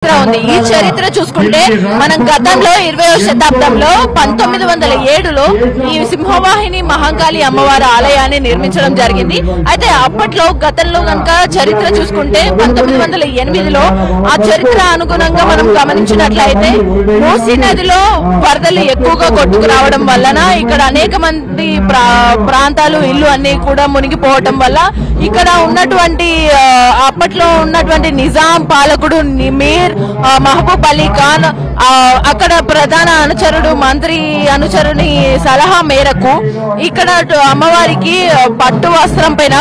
ఉంది. ఈ చరిత్ర చూసుకుంటే మనం గతంలో 20వ శతాబ్దంలో 1907లో ఈ సింహవాహిని మహంకాళి అమ్మవారి ఆలయాన్ని నిర్మించడం జరిగింది. అయితే అప్పట్లో గతంలో కనుక చరిత్ర చూసుకుంటే 1908లో ఆ చరిత్ర అనుగుణంగా మనం గమనించినట్లయితే మూసీ నదిలో వరదలు ఎక్కువగా కొట్టుకు రావడం వలన ఇక్కడ అనేక మంది ప్రాంతాలు ఇల్లు అన్ని కూడా మునిగిపోవటం వల్ల ఇక్కడ ఉన్నటువంటి అప్పట్లో ఉన్నటువంటి నిజాం పాలకుడు మీర్ మహబూబ్ అలీ ఖాన్ అక్కడ ప్రధాన అనుచరుడు మంత్రి అనుచరుని సలహా మేరకు ఇక్కడ అమ్మవారికి పట్టు వస్త్రం పైన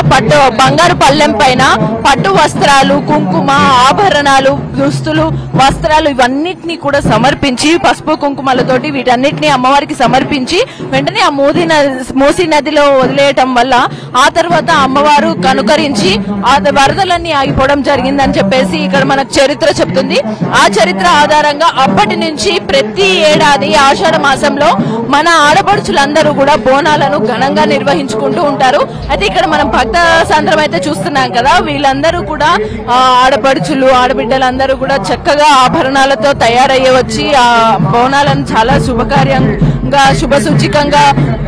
బంగారు పళ్ళెం పైన పట్టు వస్త్రాలు, కుంకుమ, ఆభరణాలు, దుస్తులు, వస్త్రాలు ఇవన్నిటినీ కూడా సమర్పించి పసుపు కుంకుమలతోటి వీటన్నిటిని అమ్మవారికి సమర్పించి వెంటనే ఆ మూసీ నదిలో వదిలేయటం వల్ల ఆ తర్వాత అమ్మవారు కనుకరించి ఆ వరదలన్నీ ఆగిపోవడం జరిగిందని చెప్పేసి ఇక్కడ మనకు చరిత్ర చెప్తుంది. ఆ చరిత్ర ఆధారంగా అప్పటి నుంచి ప్రతి ఏడాది ఆషాఢ మాసంలో మన ఆడపడుచులందరూ కూడా బోనాలను ఘనంగా నిర్వహించుకుంటూ ఉంటారు. అయితే ఇక్కడ మనం భక్త సంద్రం అయితే చూస్తున్నాం కదా, వీళ్ళందరూ కూడా ఆడపడుచులు ఆడబిడ్డలందరూ కూడా చక్కగా ఆభరణాలతో తయారయ్యి వచ్చి ఆ బోనాలను చాలా శుభకార్యంగా శుభసూచికంగా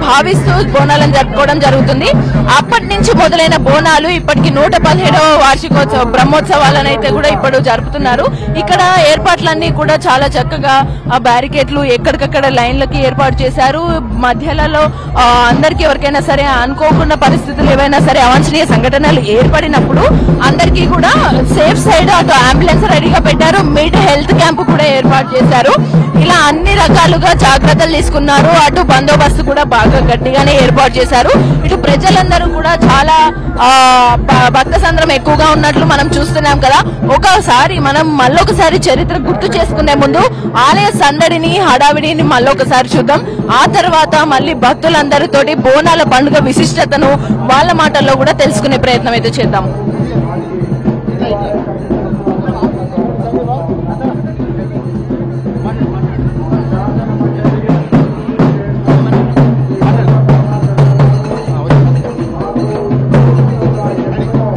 భావిస్తూ బోనాలను జరుపుకోవడం జరుగుతుంది. అప్పటి నుంచి మొదలైన బోనాలు ఇప్పటికి 117వ వార్షికోత్సవ బ్రహ్మోత్సవాలను అయితే కూడా ఇప్పుడు జరుపుతున్నారు. ఇక్కడ ఏర్పాట్లన్నీ కూడా చాలా చక్కగా ఆ బ్యారికేడ్లు ఎక్కడికక్కడ లైన్లకి ఏర్పాటు చేశారు. మధ్యలలో అందరికి ఎవరికైనా సరే అనుకోకుండా పరిస్థితులు ఏవైనా సరే అవాంఛనీయ సంఘటనలు ఏర్పడినప్పుడు అందరికీ కూడా సేఫ్ సైడ్ అటు అంబులెన్స్ రెడీగా పెట్టారు. మిడ్ హెల్త్ క్యాంప్ కూడా ఏర్పాటు చేశారు. ఇలా అన్ని రకాలుగా జాగ్రత్తలు తీసుకున్నారు. అటు బందోబస్తు కూడా బాగా గట్టిగానే ఏర్పాటు చేశారు. ఇటు ప్రజలందరూ కూడా చాలా భక్త సంద్రం ఎక్కువగా ఉన్నట్లు మనం చూస్తున్నాం కదా. ఒకసారి మనం మళ్ళొకసారి చరిత్ర గుర్తు చేసుకునే ముందు ఆలయ సందడిని హడావిడిని మళ్ళొకసారి చూద్దాం. ఆ తర్వాత మళ్ళీ భక్తులందరితోటి బోనాల పండుగ విశిష్టతను వాళ్ళ మాటల్లో కూడా తెలుసుకునే ప్రయత్నం అయితే చేద్దాం.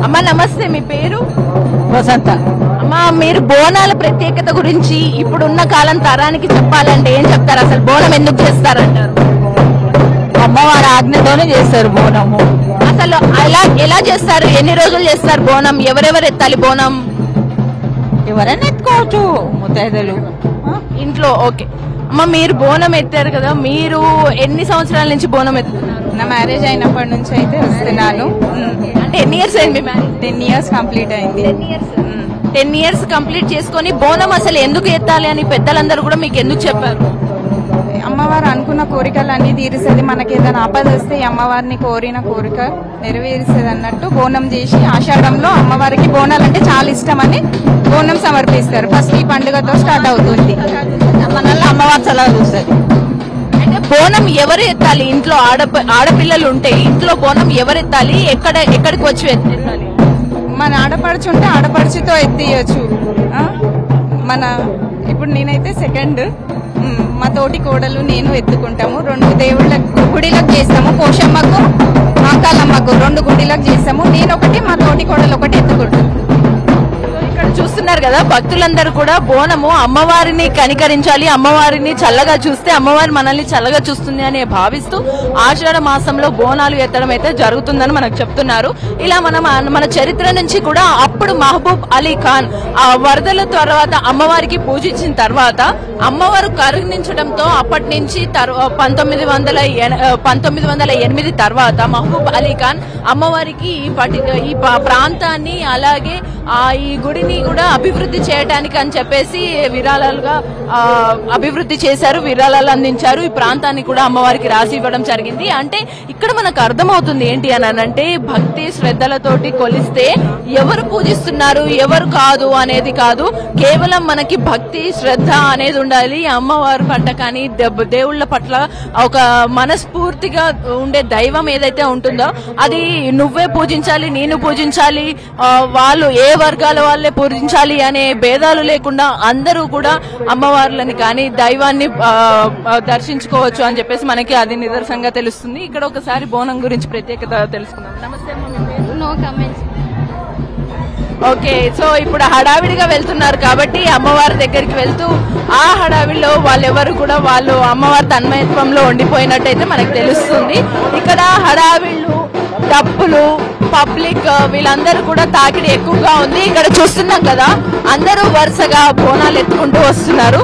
అమ్మా నమస్తే, మీ పేరు? వసంత. అమ్మా, మీరు బోనాల ప్రత్యేకత గురించి ఇప్పుడున్న కాలం తరానికి చెప్పాలంటే ఏం చెప్తారు? అసలు బోనం ఎందుకు చేస్తారంటారు? అమ్మవారి ఆజ్ఞతోనే చేస్తారు బోనము. అసలు ఎలా చేస్తారు? ఎన్ని రోజులు చేస్తారు బోనం? ఎవరెవరు ఎత్తాలి బోనం? ఎవరైనా ఎత్తుకోవచ్చు, ముత్తైదలు ఇంట్లో. ఓకే అమ్మ, మీరు బోనం ఎత్తారు కదా, మీరు ఎన్ని సంవత్సరాల నుంచి బోనం ఎత్తుతున్నారు? నా మ్యారేజ్ అయినప్పటి నుంచి అయితే వస్తున్నాను. అంటే ఎన్ని ఇయర్స్ అయింది? 10 years కంప్లీట్ అయింది. 10 years కంప్లీట్ చేసుకొని బోనం అసలు ఎందుకు ఎత్తాలి అని పెద్దలందరూ కూడా మీకు ఎందుకు చెప్పారు? అమ్మవారు అనుకున్న కోరికలు అన్ని తీరుస్తుంది. మనకి ఏదైనా ఆపద వస్తే అమ్మవారిని కోరిన కోరిక నెరవేరుస్తుంది అన్నట్టు బోనం చేసి ఆషాఢంలో అమ్మవారికి బోనాలు అంటే చాలా ఇష్టం అని బోనం సమర్పిస్తారు. ఫస్ట్ ఈ పండుగతో స్టార్ట్ అవుతుంది. మనల్ని అమ్మవారు చల్లగా చూస్తుంది. అంటే బోనం ఎవరు ఎత్తాలి? ఇంట్లో ఆడపిల్లలు ఉంటే ఇంట్లో బోనం ఎవరు ఎత్తాలి? ఎక్కడికి వచ్చి ఎత్తాలి? మన ఆడపడుచు ఉంటే ఆడపడుచుతో ఎత్తియచ్చు. మన ఇప్పుడు నేనైతే సెకండ్, మా తోటి కోడలు నేను ఎత్తుకుంటాము. 2 దేవుళ్ళ గుడిలకు చేస్తాము. పోషమ్మకు మాకాలమ్మకు 2 గుడిలకు చేస్తాము. నేను ఒకటి, మా తోటి కోడలు ఒకటి ఎత్తుకుంటాము. ఇక్కడ చూస్తున్నారు కదా, భక్తులందరూ కూడా బోనము అమ్మవారిని కనికరించాలి, అమ్మవారిని చల్లగా చూస్తే అమ్మవారి మనల్ని చల్లగా చూస్తుంది అని భావిస్తూ ఆషాఢ మాసంలో బోనాలు ఎత్తడం అయితే జరుగుతుందని మనకు చెప్తున్నారు. ఇలా మన చరిత్ర నుంచి కూడా అప్పుడు మహబూబ్ అలీ ఖాన్ ఆ వరదల తర్వాత అమ్మవారికి పూజించిన తర్వాత అమ్మవారు కరుణించడంతో అప్పటి నుంచి 1908 తర్వాత మహబూబ్ అలీ ఖాన్ అమ్మవారికి ఈ ప్రాంతాన్ని అలాగే ఈ గుడిని కూడా అభివృద్ధి చేయడానికి అని చెప్పేసి విరాళాలుగా అభివృద్ధి చేశారు, విరాళాలు అందించారు. ఈ ప్రాంతాన్ని కూడా అమ్మవారికి రాసి ఇవ్వడం జరిగింది. అంటే ఇక్కడ మనకు అర్థమవుతుంది ఏంటి అని అంటే భక్తి శ్రద్ధలతోటి కొలిస్తే ఎవరు పూజిస్తున్నారు ఎవరు కాదు అనేది కాదు, కేవలం మనకి భక్తి శ్రద్ధ అనేది ఉండాలి. అమ్మవారి పట్ల కానీ దేవుళ్ళ పట్ల ఒక మనస్ఫూర్తిగా ఉండే దైవం ఏదైతే ఉంటుందో అది నువ్వే పూజించాలి, నేను పూజించాలి, వాళ్ళు ఏ వర్గాల వాళ్ళే పూజించాలి అనే భేదాలు లేకుండా అందరూ కూడా అమ్మవార్లని కానీ దైవాన్ని దర్శించుకోవచ్చు అని చెప్పేసి మనకి అది నిదర్శనంగా తెలుస్తుంది. ఇక్కడ ఒకసారి బోనం గురించి ప్రత్యేకత తెలుసుకుందాం. నమస్తే. No comments. ఓకే, సో ఇప్పుడు హడావిడిగా వెళ్తున్నారు కాబట్టి అమ్మవారి దగ్గరికి వెళ్తూ ఆ హడావిడిలో వాళ్ళెవరు కూడా వాళ్ళు అమ్మవారి తన్మయత్వంలో ఉండిపోయినట్టయితే మనకు తెలుస్తుంది. ఇక్కడ హడావిళ్ళు, డప్పులు, పబ్లిక్ వీళ్ళందరూ కూడా తాకిడి ఎక్కువగా ఉంది. ఇక్కడ చూస్తున్నాం కదా, అందరూ వరుసగా బోనాలు ఎత్తుకుంటూ వస్తున్నారు.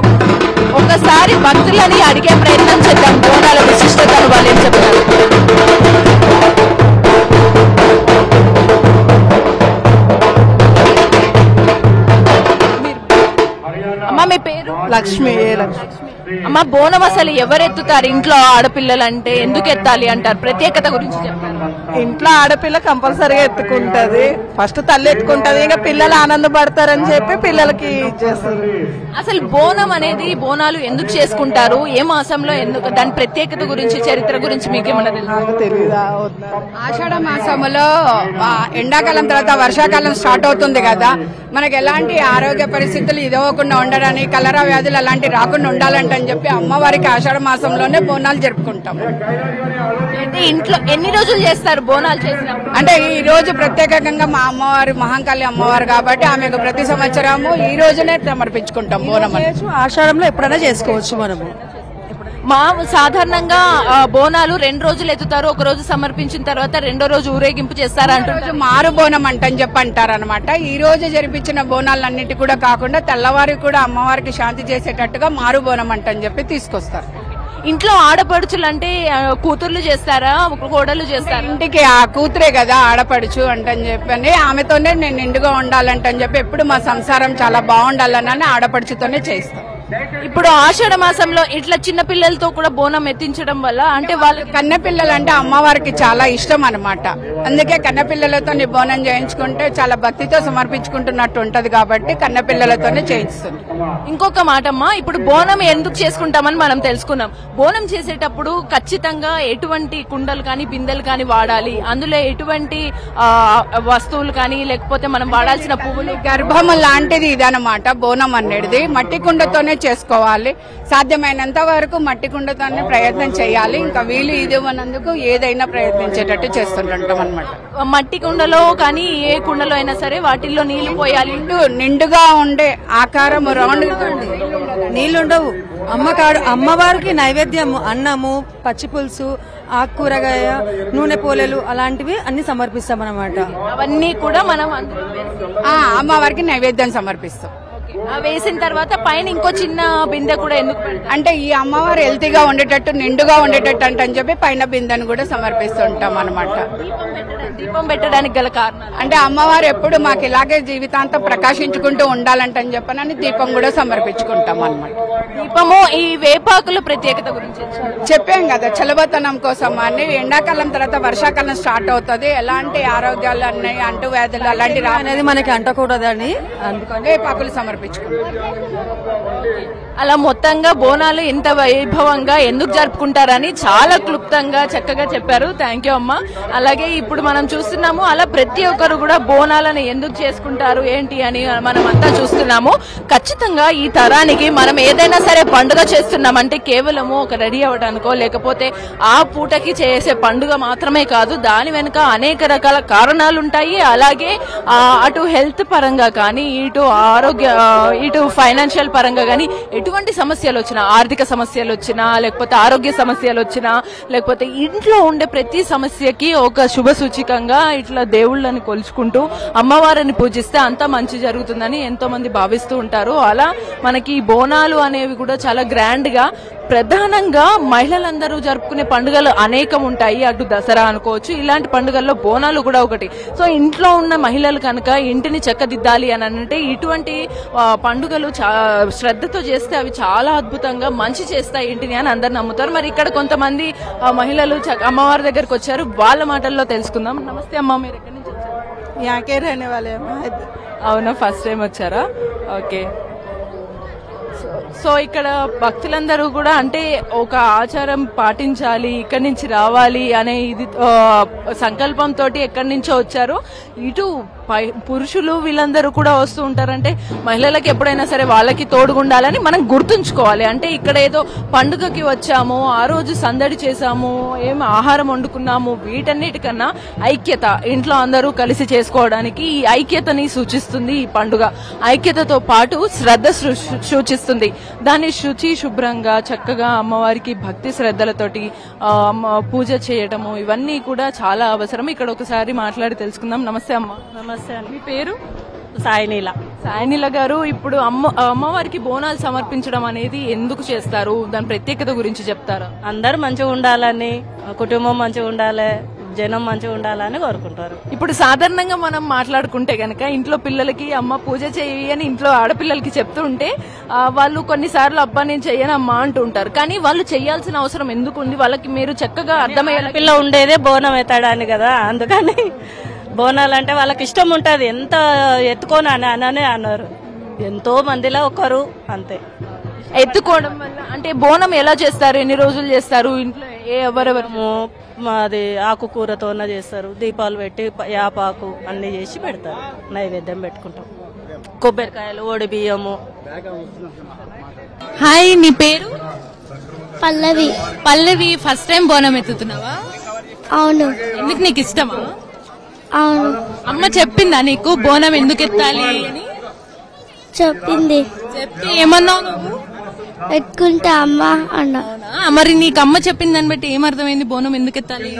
ఒకసారి భక్తులని అడిగే ప్రయత్నం చేద్దాం, బోనాల విశిష్టతను వాళ్ళు ఏం చెప్తారు. అమ్మ మీ పేరు? లక్ష్మి. అమ్మ, బోనం అసలు ఎవరు ఎత్తుతారు? ఇంట్లో ఆడపిల్లలు అంటే ఎందుకు ఎత్తాలి అంటారు? ప్రత్యేకత గురించి చెప్తారు. ఇంట్లో ఆడపిల్ల కంపల్సరీగా ఎత్తుకుంటది. ఫస్ట్ తల్లి ఎత్తుకుంటది, ఇంకా పిల్లలు ఆనందపడతారని చెప్పి పిల్లలకి చేస్తారు. అసలు బోనం అనేది, బోనాలు ఎందుకు చేసుకుంటారు? ఏ మాసంలో ఎందుకు? దాని ప్రత్యేకత గురించి, చరిత్ర గురించి మీకేమన్నా తెలుసు? నాకు తెలియదా? ఆషాఢ మాసంలో ఎండాకాలం తర్వాత వర్షాకాలం స్టార్ట్ అవుతుంది కదా, మనకి ఎలాంటి ఆరోగ్య పరిస్థితులు ఇదవ్వకుండా ఉండడానికి, కలరా వ్యాధులు అలాంటివి రాకుండా ఉండాలంటే అని చెప్పి అమ్మవారికి ఆషాఢ మాసంలోనే బోనాలు జరుపుకుంటాం. అయితే ఇంట్లో ఎన్ని రోజులు చేస్తారు బోనాలు చేసినప్పుడు? అంటే ఈ రోజు ప్రత్యేకంగా మా అమ్మవారి మహంకాళి అమ్మవారు కాబట్టి ఆమెకు ప్రతి సంవత్సరము ఈ రోజునే సమర్పించుకుంటాం బోనం. ఆషాఢంలో ఎప్పుడైనా చేసుకోవచ్చు మనము. మా సాధారణంగా బోనాలు 2 రోజులు ఎత్తుతారు. ఒక రోజు సమర్పించిన తర్వాత రెండో రోజు ఊరేగింపు చేస్తారంటారు. మారు బోనం అంటని చెప్పి అంటారు అనమాట. ఈ రోజు జరిపించిన బోనాలన్నిటి కూడా కాకుండా తెల్లవారి కూడా అమ్మవారికి శాంతి చేసేటట్టుగా మారు బోనం అంటని చెప్పి తీసుకొస్తారు. ఇంట్లో ఆడపడుచులు అంటే కూతుర్లు చేస్తారా, కోడలు చేస్తారా? ఇంటికి ఆ కూతురే కదా ఆడపడుచు అంటని చెప్పని ఆమెతోనే నేను నిండుగా ఉండాలంటని చెప్పి ఎప్పుడు మా సంసారం చాలా బాగుండాలని ఆడపడుచుతోనే చేస్తాం. ఇప్పుడు ఆషాఢ మాసంలో ఇట్లా చిన్న పిల్లలతో కూడా బోనం ఎత్తించడం వల్ల అంటే వాళ్ళ కన్నెపిల్లలు అంటే అమ్మవారికి చాలా ఇష్టం అనమాట. అందుకే కన్నెపిల్లలతో బోనం చేయించుకుంటే చాలా భక్తితో సమర్పించుకుంటున్నట్టు ఉంటది కాబట్టి కన్నెపిల్లలతోనే చేయిస్తుంది. ఇంకొక మాటమ్మా, ఇప్పుడు బోనం ఎందుకు చేసుకుంటామని మనం తెలుసుకున్నాం. బోనం చేసేటప్పుడు ఖచ్చితంగా ఎటువంటి కుండలు కానీ బిందెలు కానీ వాడాలి, అందులో ఎటువంటి వస్తువులు కానీ లేకపోతే మనం వాడాల్సిన పువ్వులు, గర్భము లాంటిది ఇదనమాట బోనం అనేది. మట్టి కుండతోనే చేసుకోవాలి, సాధ్యమైనంత వరకు మట్టి కుండతోనే ప్రయత్నం చేయాలి. ఇంకా వీలు ఇది ఉన్నందుకు ఏదైనా ప్రయత్నించేటట్టు చేస్తుంటాం అనమాట. మట్టి కుండలో కానీ ఏ కుండలో అయినా సరే వాటిల్లో నీళ్లు పోయాలి. నిండుగా ఉండే ఆకారం రౌండ్ నీళ్లుండవు. అమ్మవారికి నైవేద్యము అన్నము, పచ్చి పులుసు, ఆకుకూరగాయ, నూనె పోలేలు అలాంటివి అన్ని సమర్పిస్తాం అన్నమాట. అవన్నీ కూడా మనం అమ్మవారికి నైవేద్యం సమర్పిస్తాం. వేసిన తర్వాత పైన ఇంకో చిన్న బిందె కూడా ఎందుకు అంటే ఈ అమ్మవారు హెల్తీగా ఉండేటట్టు, నిండుగా ఉండేటట్టు అని చెప్పి పైన బిందెను కూడా సమర్పిస్తుంటాం అనమాట. దీపం పెట్టడానికి గల కారణం అంటే అమ్మవారు ఎప్పుడు మాకు ఇలాగే జీవితాంతం ప్రకాశించుకుంటూ ఉండాలంటని చెప్పనని దీపం కూడా సమర్పించుకుంటాం అనమాట. దీపము ఈ వేపాకుల ప్రత్యేకత గురించి చెప్పాం కదా, చలవతనం కోసం అని. ఎండాకాలం తర్వాత వర్షాకాలం స్టార్ట్ అవుతుంది, ఎలాంటి ఆరోగ్యాలు అన్నాయి, అంటు వ్యాధులు అలాంటి అనేది మనకి అంటకూడదని అందుకని వేపాకులు సమర్పించుకుంటాం. అలా మొత్తంగా బోనాలు ఇంత వైభవంగా ఎందుకు జరుపుకుంటారని చాలా క్లుప్తంగా చక్కగా చెప్పారు. థ్యాంక్ యూ అమ్మా. అలాగే ఇప్పుడు మనం చూస్తున్నాము, అలా ప్రతి ఒక్కరు కూడా బోనాలను ఎందుకు చేసుకుంటారు ఏంటి అని మనం అంతా చూస్తున్నాము. ఖచ్చితంగా ఈ తరానికి మనం ఏదైనా సరే పండుగ చేస్తున్నామంటే కేవలము ఒక రెడీ అవ్వడానికో లేకపోతే ఆ పూటకి చేసే పండుగ మాత్రమే కాదు, దాని వెనుక అనేక రకాల కారణాలు ఉంటాయి. అలాగే అటు హెల్త్ పరంగా కానీ, ఇటు ఫైనాన్షియల్ పరంగా కానీ ఎటువంటి సమస్యలు వచ్చినా, ఆర్థిక సమస్యలు వచ్చినా, లేకపోతే ఆరోగ్య సమస్యలు వచ్చినా, లేకపోతే ఇంట్లో ఉండే ప్రతి సమస్యకి ఒక శుభ సూచికంగా ఇట్లా దేవుళ్ళని కొలుచుకుంటూ అమ్మవారిని పూజిస్తే అంతా మంచి జరుగుతుందని ఎంతో మంది భావిస్తూ ఉంటారు. అలా మనకి బోనాలు అనేవి కూడా చాలా గ్రాండ్ గా, ప్రధానంగా మహిళలందరూ జరుపుకునే పండుగలు అనేకం ఉంటాయి. అటు దసరా అనుకోవచ్చు, ఇలాంటి పండుగల్లో బోనాలు కూడా ఒకటి. సో ఇంట్లో ఉన్న మహిళలు కనుక ఇంటిని చక్కదిద్దాలి అని అంటే ఇటువంటి పండుగలు శ్రద్ధతో చేస్తే అవి చాలా అద్భుతంగా మంచి చేస్తాయి ఇంటిని అని అందరు నమ్ముతారు. మరి ఇక్కడ కొంతమంది మహిళలు అమ్మవారి దగ్గరకు వచ్చారు, వాళ్ళ మాటల్లో తెలుసుకుందాం. నమస్తే అమ్మ, మీరు ఎక్కడి నుంచి వచ్చారు? వాళ్ళే. అవునా, ఫస్ట్ టైం వచ్చారా? ఓకే. సో ఇక్కడ భక్తులందరూ కూడా అంటే ఒక ఆచారం పాటించాలి, ఇక్కడి నుంచి రావాలి అనే ఇది సంకల్పంతో ఎక్కడి నుంచో వచ్చారు. ఇటు పురుషులు వీళ్ళందరూ కూడా వస్తూ ఉంటారంటే మహిళలకు ఎప్పుడైనా సరే వాళ్ళకి తోడుగుండాలని మనం గుర్తుంచుకోవాలి. అంటే ఇక్కడ ఏదో పండుగకి వచ్చాము, ఆ రోజు సందడి చేసాము, ఏం ఆహారం వండుకున్నాము, వీటన్నిటికన్నా ఐక్యత, ఇంట్లో అందరూ కలిసి చేసుకోవడానికి ఈ ఐక్యతని సూచిస్తుంది ఈ పండుగ. ఐక్యతతో పాటు శ్రద్ధ సూచిస్తుంది. దాన్ని శుచి శుభ్రంగా చక్కగా అమ్మవారికి భక్తి శ్రద్ధలతోటి పూజ చేయటము ఇవన్నీ కూడా చాలా అవసరం. ఇక్కడ ఒకసారి మాట్లాడి తెలుసుకుందాం. నమస్తే అమ్మ. నమస్తే అండి. మీ పేరు? సాయినీల. సాయినీల గారు, ఇప్పుడు అమ్మవారికి బోనాలు సమర్పించడం అనేది ఎందుకు చేస్తారు, దాని ప్రత్యేకత గురించి చెప్తారా? అందరు మంచిగా ఉండాలని, కుటుంబం మంచిగా ఉండాలి, జనం మంచిగా ఉండాలని కోరుకుంటారు. ఇప్పుడు సాధారణంగా మనం మాట్లాడుకుంటే గనక ఇంట్లో పిల్లలకి అమ్మ పూజ చేయి అని ఇంట్లో ఆడపిల్లలకి చెప్తుంటే వాళ్ళు కొన్నిసార్లు అబ్బా నేను చెయ్యను అమ్మా అంటూ ఉంటారు. కానీ వాళ్ళు చేయాల్సిన అవసరం ఎందుకు ఉంది? వాళ్ళకి మీరు చక్కగా అర్థమయ్యే పిల్ల ఉండేదే బోనం ఎత్తడాని కదా, అందుకని బోనాలు అంటే వాళ్ళకి ఇష్టం ఉంటది. ఎంత ఎత్తుకొని అని అన్నారు, ఎంతో మందిలో ఒకరు అంతే. ఎత్తుకోవడం వల్ల అంటే బోనం ఎలా చేస్తారు, ఎన్ని రోజులు చేస్తారు, ఇంట్లో ఎవరెవరు? మాది ఆకుకూరతో చేస్తారు, దీపాలు పెట్టి యాపాకు అన్ని చేసి పెడతారు, నైవేద్యం పెట్టుకుంటాం, కొబ్బరికాయలు, ఓడి బియ్యము. హాయ్, నీ పేరు? పల్లవి. పల్లవి, ఫస్ట్ టైం బోనం ఎత్తుతున్నావా? అవును. ఎందుకు, నీకు ఇష్టమా? అవును. అమ్మ చెప్పిందా నీకు బోనం ఎందుకు ఎత్తాలి అని? చెప్పింది. చెప్తే ఏమన్నావు నువ్వు? ఎత్తుకుంటా అమ్మ అన్నా. మరి నీకు అమ్మ చెప్పిన దాన్ని బట్టి ఏమర్థమైంది బోనం ఎందుకు ఎత్తాలి?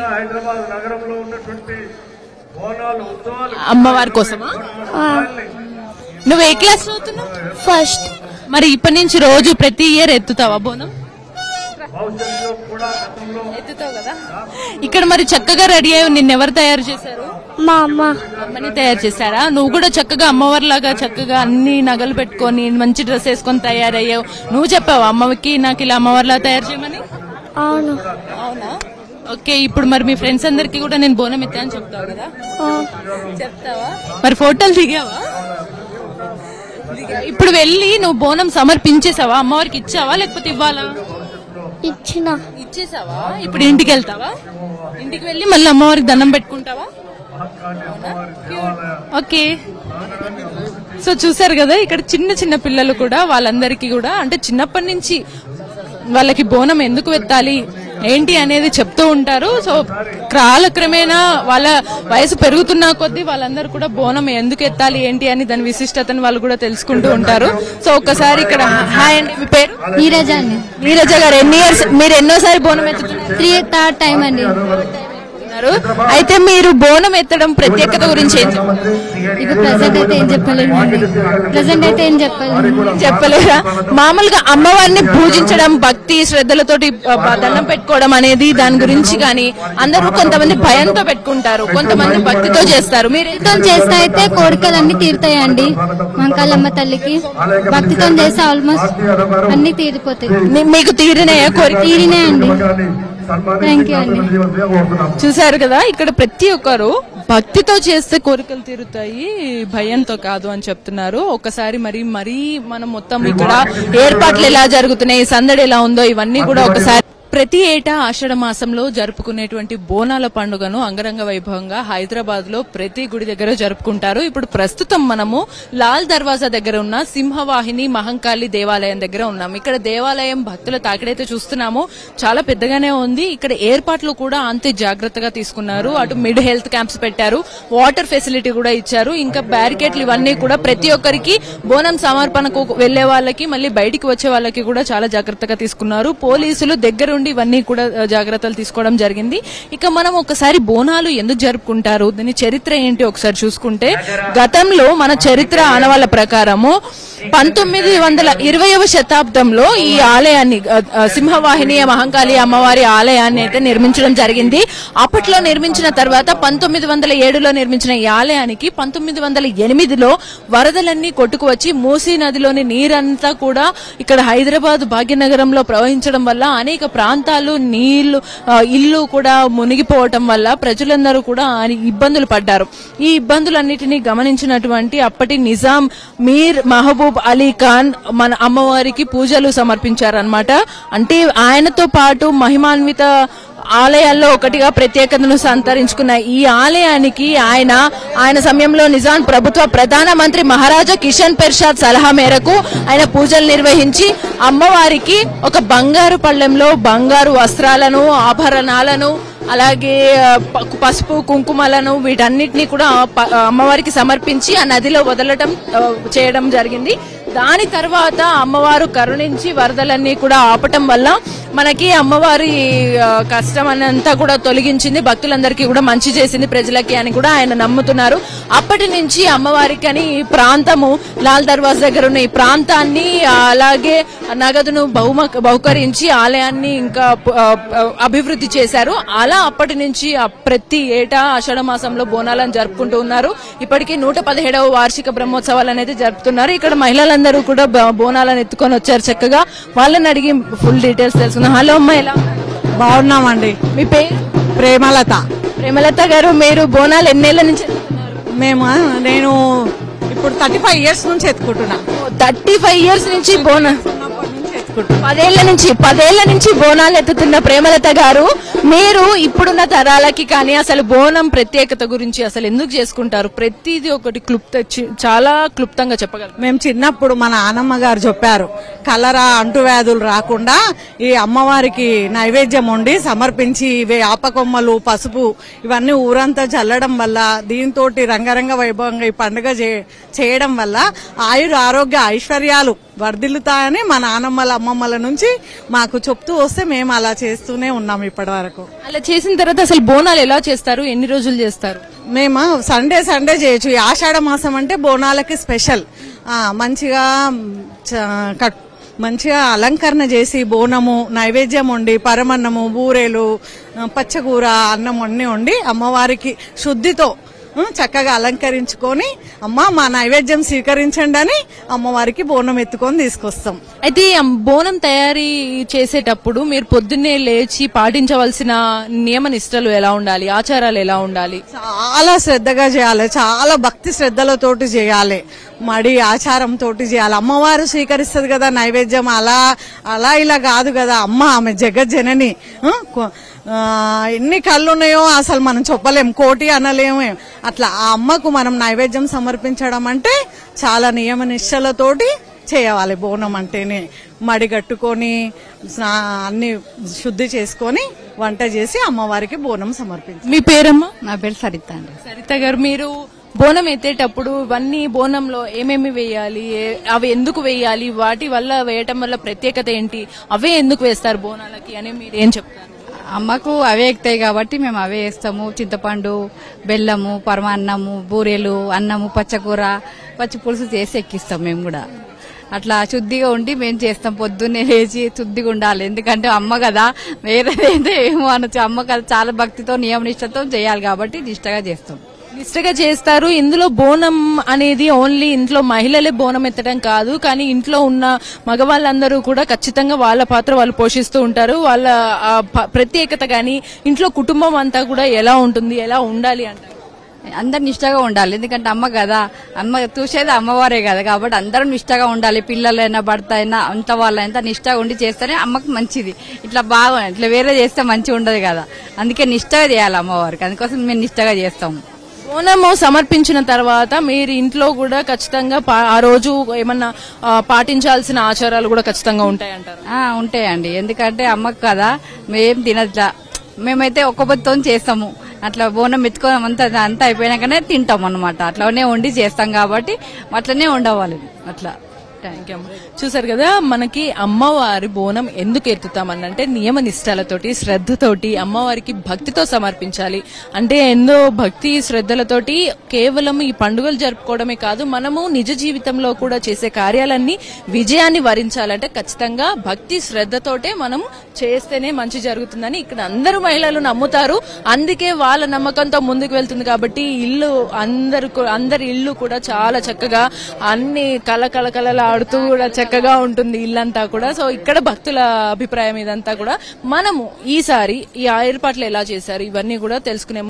అమ్మవారి కోసమా? నువ్వు ఏ క్లాస్ చదువుతున్నావు? ఫస్ట్. మరి ఇప్పటి నుంచి రోజు ప్రతి ఇయర్ ఎత్తుతావా బోనం? ఎత్తుతావు కదా. ఇక్కడ మరి చక్కగా రెడీ అయ్యి నిన్నెవరు తయారు చేశారు? మా అమ్మ. అమ్మని తయారు చేశారా? నువ్వు కూడా చక్కగా అమ్మవారి లాగా చక్కగా అన్ని నగలు పెట్టుకొని మంచి డ్రెస్ వేసుకొని తయారయ్యావు. నువ్వు చెప్పావు అమ్మకి నాకు ఇలా అమ్మవారిలా తయారు చేయమని? అవును. అవునా? ఓకే. ఇప్పుడు మరి మీ ఫ్రెండ్స్ అందరికి కూడా నేను బోనం ఎత్తా అని చెప్తావు కదా? చెప్తావా? మరి ఫోటోలు దిగావా? ఇప్పుడు వెళ్ళి నువ్వు బోనం సమర్పించేసావా? అమ్మవారికి ఇచ్చావా లేకపోతే ఇవ్వాలా? ఇచ్చేసావా? ఇప్పుడు ఇంటికి వెళ్తావా? ఇంటికి వెళ్ళి మళ్ళీ అమ్మవారికి దండం పెట్టుకుంటావా? ఓకే. సో చూసారు కదా, ఇక్కడ చిన్న చిన్న పిల్లలు కూడా వాళ్ళందరికీ కూడా అంటే చిన్నప్పటి నుంచి వాళ్ళకి బోనం ఎందుకు ఎత్తాలి ఏంటి అనేది చెప్తూ ఉంటారు. సో కాలక్రమేణా వాళ్ళ వయసు పెరుగుతున్న కొద్దీ వాళ్ళందరూ కూడా బోనం ఎందుకు ఎత్తాలి ఏంటి అని దాని విశిష్టతను వాళ్ళు కూడా తెలుసుకుంటూ ఉంటారు. సో ఒక్కసారి ఇక్కడ హాయ్ అండి, మీ పేరు? నీరజ అండి. నీరజ గారు, ఎన్ని ఇయర్స్ మీరు ఎన్నోసారి బోనం ఎత్తుతున్నారు? 3rd టైం అండి. అయితే మీరు బోనం ఎత్తడం ప్రత్యేకత గురించి ఏం చెప్పారు? ఇక ప్రెసెంట్ అయితే ఏం చెప్పలేదు. చెప్పలేరా? మామూలుగా అమ్మవారిని పూజించడం, భక్తి శ్రద్ధలతోటి దండం పెట్టుకోవడం అనేది దాని గురించి కానీ అందరూ కొంతమంది భయంతో పెట్టుకుంటారు, కొంతమంది భక్తితో చేస్తారు. మీరు చేస్తే అయితే కోరికలన్నీ తీరుతాయండి. మంకాలమ్మ తల్లికి భక్తితో చేస్తే ఆల్మోస్ట్ అన్ని తీరిపోతాయి. మీకు తీరినాయా కోరిక? తీరినాయండి. థ్యాంక్ యూ అండి. చూసారు కదా, ఇక్కడ ప్రతి ఒక్కరు భక్తితో చేస్తే కోరికలు తీరుతాయి, భయంతో కాదు అని చెప్తున్నారు. ఒకసారి మరి మనం మొత్తం ఇక్కడ ఏర్పాట్లు ఎలా జరుగుతున్నాయి, సందడి ఎలా ఉందో ఇవన్నీ కూడా ఒకసారి. ప్రతి ఏటా ఆషాఢ మాసంలో జరుపుకునేటువంటి బోనాల పండుగను అంగరంగ వైభవంగా హైదరాబాద్ లో ప్రతి గుడి దగ్గర జరుపుకుంటారు. ఇప్పుడు ప్రస్తుతం మనము లాల్ దర్వాజా దగ్గర ఉన్న సింహవాహిని మహంకాళి దేవాలయం దగ్గర ఉన్నాం. ఇక్కడ దేవాలయం భక్తుల తాకిడైతే చూస్తున్నాము, చాలా పెద్దగానే ఉంది. ఇక్కడ ఏర్పాట్లు కూడా అంతే జాగ్రత్తగా తీసుకున్నారు. అటు మిడ్ హెల్త్ క్యాంప్స్ పెట్టారు, వాటర్ ఫెసిలిటీ కూడా ఇచ్చారు, ఇంకా బ్యారికేడ్లు ఇవన్నీ కూడా ప్రతి ఒక్కరికి బోనం సమర్పణకు వెళ్లే వాళ్ళకి మళ్ళీ బయటికి వచ్చే వాళ్ళకి కూడా చాలా జాగ్రత్తగా తీసుకున్నారు. పోలీసులు దగ్గర ఇవన్నీ కూడా జాగ్రత్తలు తీసుకోవడం జరిగింది. ఇక మనం ఒకసారి బోనాలు ఎందుకు జరుపుకుంటారు, దీని చరిత్ర ఏంటి ఒకసారి చూసుకుంటే, గతంలో మన చరిత్ర ఆనవాళ్ల ప్రకారము 1920వ శతాబ్దంలో ఈ ఆలయాన్ని సింహవాహిని మహంకాళి అమ్మవారి ఆలయాన్ని అయితే నిర్మించడం జరిగింది. అప్పట్లో నిర్మించిన తర్వాత 1907లో నిర్మించిన ఈ ఆలయానికి 1908లో వరదలన్నీ కొట్టుకు వచ్చి మూసీ నదిలోని నీరంతా కూడా ఇక్కడ హైదరాబాద్ భాగ్యనగరంలో ప్రవహించడం వల్ల అనేక ప్రాంతాలు ఇల్లు కూడా మునిగిపోవటం వల్ల ప్రజలందరూ కూడా ఇబ్బందులు పడ్డారు. ఈ ఇబ్బందులన్నిటినీ గమనించినటువంటి అప్పటి నిజాం మీర్ మహబూబ్ అలీ ఖాన్ మన అమ్మవారికి పూజలు సమర్పించారన్నమాట. అంటే ఆయనతో పాటు మహిమాన్విత ఆలయాల్లో ఒకటిగా ప్రత్యేకతను సంతరించుకున్న ఈ ఆలయానికి ఆయన సమయంలో నిజాం ప్రభుత్వ ప్రధానమంత్రి మహారాజా కిషన్ పెర్షాద్ సలహా మేరకు ఆయన పూజలు నిర్వహించి అమ్మవారికి ఒక బంగారు పళ్ళెంలో బంగారు వస్త్రాలను, ఆభరణాలను, అలాగే పసుపు కుంకుమలను వీటన్నిటిని కూడా అమ్మవారికి సమర్పించి ఆ నదిలో వదలటం చేయడం జరిగింది. దాని తర్వాత అమ్మవారు కరుణించి వరదలన్నీ కూడా ఆపటం వల్ల మనకి అమ్మవారి కష్టం అంతా కూడా తొలగించింది, భక్తులందరికీ కూడా మంచి చేసింది ప్రజలకి అని కూడా ఆయన నమ్ముతున్నారు. అప్పటి నుంచి అమ్మవారికి అని ఈ ప్రాంతము లాల్ దర్వాజా దగ్గర ఉన్న ఈ ప్రాంతాన్ని అలాగే నగదును బహుకరించి ఆలయాన్ని ఇంకా అభివృద్ధి చేశారు. అలా అప్పటి నుంచి ప్రతి ఏటా ఆషాఢ మాసంలో బోనాలను జరుపుకుంటూ ఉన్నారు. ఇప్పటికీ 117వ వార్షిక బ్రహ్మోత్సవాలు అనేది జరుపుతున్నారు. ఇక్కడ మహిళలందరూ కూడా బోనాలను ఎత్తుకొని వచ్చారు. చక్కగా వాళ్ళని అడిగి ఫుల్ డీటెయిల్స్ తెలుసుకున్నాం. హలో అమ్మ, ఎలా బాగున్నామండి. మీ పేరు? ప్రేమలత. ప్రేమలత గారు, మీరు బోనాలు ఎన్నేళ్ల నుంచి? నేను ఇప్పుడు 35 years నుంచి ఎత్తుకుంటున్నా. 35 years నుంచి బోనాలు 10 ఏళ్ల నుంచి బోనాలు ఎత్తుతున్న ప్రేమలత గారు, మీరు ఇప్పుడున్న తరాలకి కానీ అసలు బోనం ప్రత్యేకత గురించి అసలు ఎందుకు చేసుకుంటారు? ప్రతిదీ ఒకటి చాలా క్లుప్తంగా చెప్పగలరు. మేము చిన్నప్పుడు మా నాన్నమ్మ గారు చెప్పారు, కలరా అంటువ్యాధులు రాకుండా ఈ అమ్మవారికి నైవేద్యం వండి సమర్పించి ఇవే ఆపకొమ్మలు, పసుపు ఇవన్నీ ఊరంతా చల్లడం వల్ల, దీంతో రంగరంగ వైభవంగా ఈ పండుగ చేయడం వల్ల ఆరోగ్య ఐశ్వర్యాలు వర్ధిల్లుతాయని మా నానమ్మల అమ్మమ్మల నుంచి మాకు చెప్తూ వస్తే మేము అలా చేస్తూనే ఉన్నాం ఇప్పటి వరకు. అలా చేసిన తర్వాత అసలు బోనాలు ఎలా చేస్తారు? ఎన్ని రోజులు చేస్తారు? మేము సండే చేయొచ్చు. ఈ ఆషాఢ మాసం అంటే బోనాలకి స్పెషల్. మంచిగా అలంకరణ చేసి బోనము, నైవేద్యం వండి, పరమన్నము, బూరెలు, పచ్చకూర, అన్నం అన్ని వండి అమ్మవారికి శుద్ధితో చక్కగా అలంకరించుకొని అమ్మ మా నైవేద్యం స్వీకరించండి అని అమ్మవారికి బోనం ఎత్తుకొని తీసుకొస్తాం. అయితే బోనం తయారీ చేసేటప్పుడు మీరు పొద్దున్నే లేచి పాటించవలసిన నియమ నిష్టలు ఎలా ఉండాలి, ఆచారాలు ఎలా ఉండాలి? చాలా శ్రద్ధగా చేయాలి, చాలా భక్తి శ్రద్ధలతోటి చేయాలి, మడి ఆచారం తోటి చేయాలి. అమ్మవారు స్వీకరిస్తుంది కదా నైవేద్యం, అలా ఇలా కాదు కదా. ఆమె జగజ్జనని, ఎన్ని కళ్ళు ఉన్నాయో అసలు మనం చెప్పలేం, కోటి అనలేము. అట్లా ఆ అమ్మకు మనం నైవేద్యం సమర్పించడం అంటే చాలా నియమ నిష్టలతోటి చేయాలి. బోనం అంటేనే మడి కట్టుకొని అన్ని శుద్ధి చేసుకొని వంట చేసి అమ్మవారికి బోనం సమర్పించాలి. మీ పేరమ్మా? నా పేరు సరిత అండి. సరిత గారు, మీరు బోనం ఎత్తేటప్పుడు ఇవన్నీ బోనంలో ఏమేమి వేయాలి, అవి ఎందుకు వేయాలి, వాటి వల్ల వేయటం వల్ల ప్రత్యేకత ఏంటి, అవే ఎందుకు వేస్తారు బోనాలకి అని మీరు ఏం చెప్తారు? అమ్మకు అవే ఎక్కుతాయి కాబట్టి మేము అవే వేస్తాము. చింతపండు, బెల్లము, పరమాన్నము, బూరెలు, అన్నము, పచ్చకూర, పచ్చి పులుసు చేసి ఎక్కిస్తాం. మేము కూడా అట్లా శుద్ధిగా ఉండి మేము చేస్తాం. పొద్దున్నే లేచి శుద్ధిగా ఉండాలి, ఎందుకంటే అమ్మ కదా, వేరేదైతే ఏమో అనొచ్చు. అమ్మ కదా చాలా భక్తితో నియమ నిష్టతో చేయాలి కాబట్టి నిష్టగా చేస్తాం. నిష్టగా చేస్తారు. ఇందులో బోనం అనేది ఓన్లీ ఇంట్లో మహిళలే బోనం ఎత్తడం కాదు, కానీ ఇంట్లో ఉన్న మగవాళ్ళందరూ కూడా ఖచ్చితంగా వాళ్ళ పాత్ర వాళ్ళు పోషిస్తూ ఉంటారు. వాళ్ళ ప్రత్యేకత గాని ఇంట్లో కుటుంబం అంతా కూడా ఎలా ఉంటుంది, ఎలా ఉండాలి అంటారు? అందరు నిష్టగా ఉండాలి, ఎందుకంటే అమ్మ కదా, అమ్మ చూసేది అమ్మవారే కదా, కాబట్టి అందరూ నిష్టగా ఉండాలి. పిల్లలైనా, భర్త అయినా, అంత వాళ్ళైనా నిష్టగా ఉండి చేస్తేనే అమ్మకి మంచిది. ఇట్లా ఇట్లా వేరే చేస్తే మంచిగా ఉండదు కదా, అందుకే నిష్టగా చేయాలి అమ్మవారికి. అందుకోసం మేము నిష్టగా చేస్తాము. బోనము సమర్పించిన తర్వాత మీరు ఇంట్లో కూడా ఖచ్చితంగా ఆ రోజు ఏమన్నా పాటించాల్సిన ఆచారాలు కూడా ఖచ్చితంగా ఉంటాయంటారు? ఉంటాయండి, ఎందుకంటే అమ్మకు కదా మేం తినట్లా, మేమైతే ఒక్క పొద్దుతో చేస్తాము. అట్లా బోనం ఎత్తుకోవడం అంతా అయిపోయినాకనే తింటాం అన్నమాట. అట్లానే వండి చేస్తాం కాబట్టి అట్లనే ఉండవాలి. అట్లా చూసారు కదా, మనకి అమ్మవారి బోనం ఎందుకు ఎత్తుతామనంటే నియమ నిష్టాలతోటి, శ్రద్ధతోటి, అమ్మవారికి భక్తితో సమర్పించాలి. అంటే ఎన్నో భక్తి శ్రద్ధలతోటి కేవలం ఈ పండుగలు జరుపుకోవడమే కాదు, మనము నిజ జీవితంలో కూడా చేసే కార్యాలన్నీ విజయాన్ని వరించాలంటే ఖచ్చితంగా భక్తి శ్రద్ధతోటే మనం చేస్తేనే మంచి జరుగుతుందని ఇక్కడ అందరూ మహిళలు నమ్ముతారు. అందుకే వాళ్ళ నమ్మకంతో ముందుకు వెళ్తుంది. కాబట్టి అందరి ఇల్లు కూడా చాలా చక్కగా అన్ని కలకలలా ఆడుతూ కూడా చక్కగా ఉంటుంది ఇల్లంతా కూడా. సో ఇక్కడ భక్తుల అభిప్రాయం ఇదంతా కూడా. మనము ఈసారి ఈ ఏర్పాట్లు ఎలా చేశారు ఇవన్నీ కూడా తెలుసుకునే.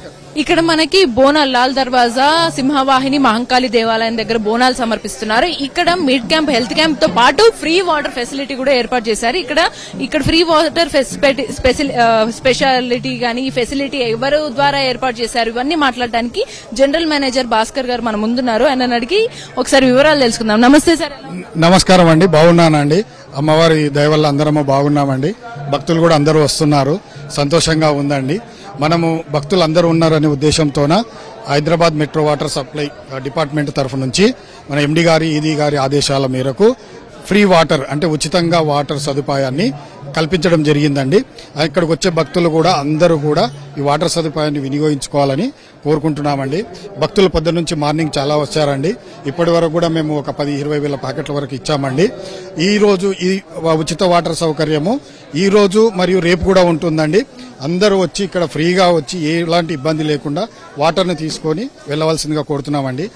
ఇక్కడ మనకి బోనాల్ లాల్ దర్వాజా సింహవాహిని మహంకాళి దేవాలయం దగ్గర బోనాలు సమర్పిస్తున్నారు. ఇక్కడ మిడ్ క్యాంప్ హెల్త్ క్యాంప్ తో పాటు ఫ్రీ వాటర్ ఫెసిలిటీ కూడా ఏర్పాటు చేశారు. ఇక్కడ ఫ్రీ వాటర్ స్పెషాలిటీ గానీ ఈ ఫెసిలిటీ ఎవరు ద్వారా ఏర్పాటు చేశారు ఇవన్నీ మాట్లాడడానికి జనరల్ మేనేజర్ భాస్కర్ గారు మన ముందున్నారు. ఆయన అడిగి ఒకసారి వివరాలు తెలుసుకుందాం. నమస్తే సార్. నమస్కారం అండి. బాగున్నానండి. అమ్మవారి దయ వల్ల అందరము బాగున్నామండి. భక్తులు కూడా అందరూ వస్తున్నారు. సంతోషంగా ఉందండి. మనము భక్తులు అందరూ ఉన్నారనే ఉద్దేశంతోన Hyderabad metro water supply department తరఫు నుంచి మన ఎండి గారి ఈదీ గారి ఆదేశాల మేరకు ఫ్రీ వాటర్ అంటే ఉచితంగా వాటర్ సదుపాయాన్ని కల్పించడం జరిగిందండి. ఇక్కడికి వచ్చే భక్తులు కూడా అందరూ కూడా ఈ వాటర్ సదుపాయాన్ని వినియోగించుకోవాలని కోరుకుంటున్నామండి. భక్తులు పొద్దు నుంచి మార్నింగ్ చాలా వచ్చారండి. ఇప్పటి వరకు కూడా మేము ఒక 10-20 వేల ప్యాకెట్ల వరకు ఇచ్చామండి. ఈ రోజు ఈ ఉచిత వాటర్ సౌకర్యము ఈ రోజు మరియు రేపు కూడా ఉంటుందండి. అందరూ వచ్చి ఇక్కడ ఫ్రీగా వచ్చి ఎలాంటి ఇబ్బంది లేకుండా వాటర్ని తీసుకొని వెళ్లవలసిందిగా కోరుతున్నామండి.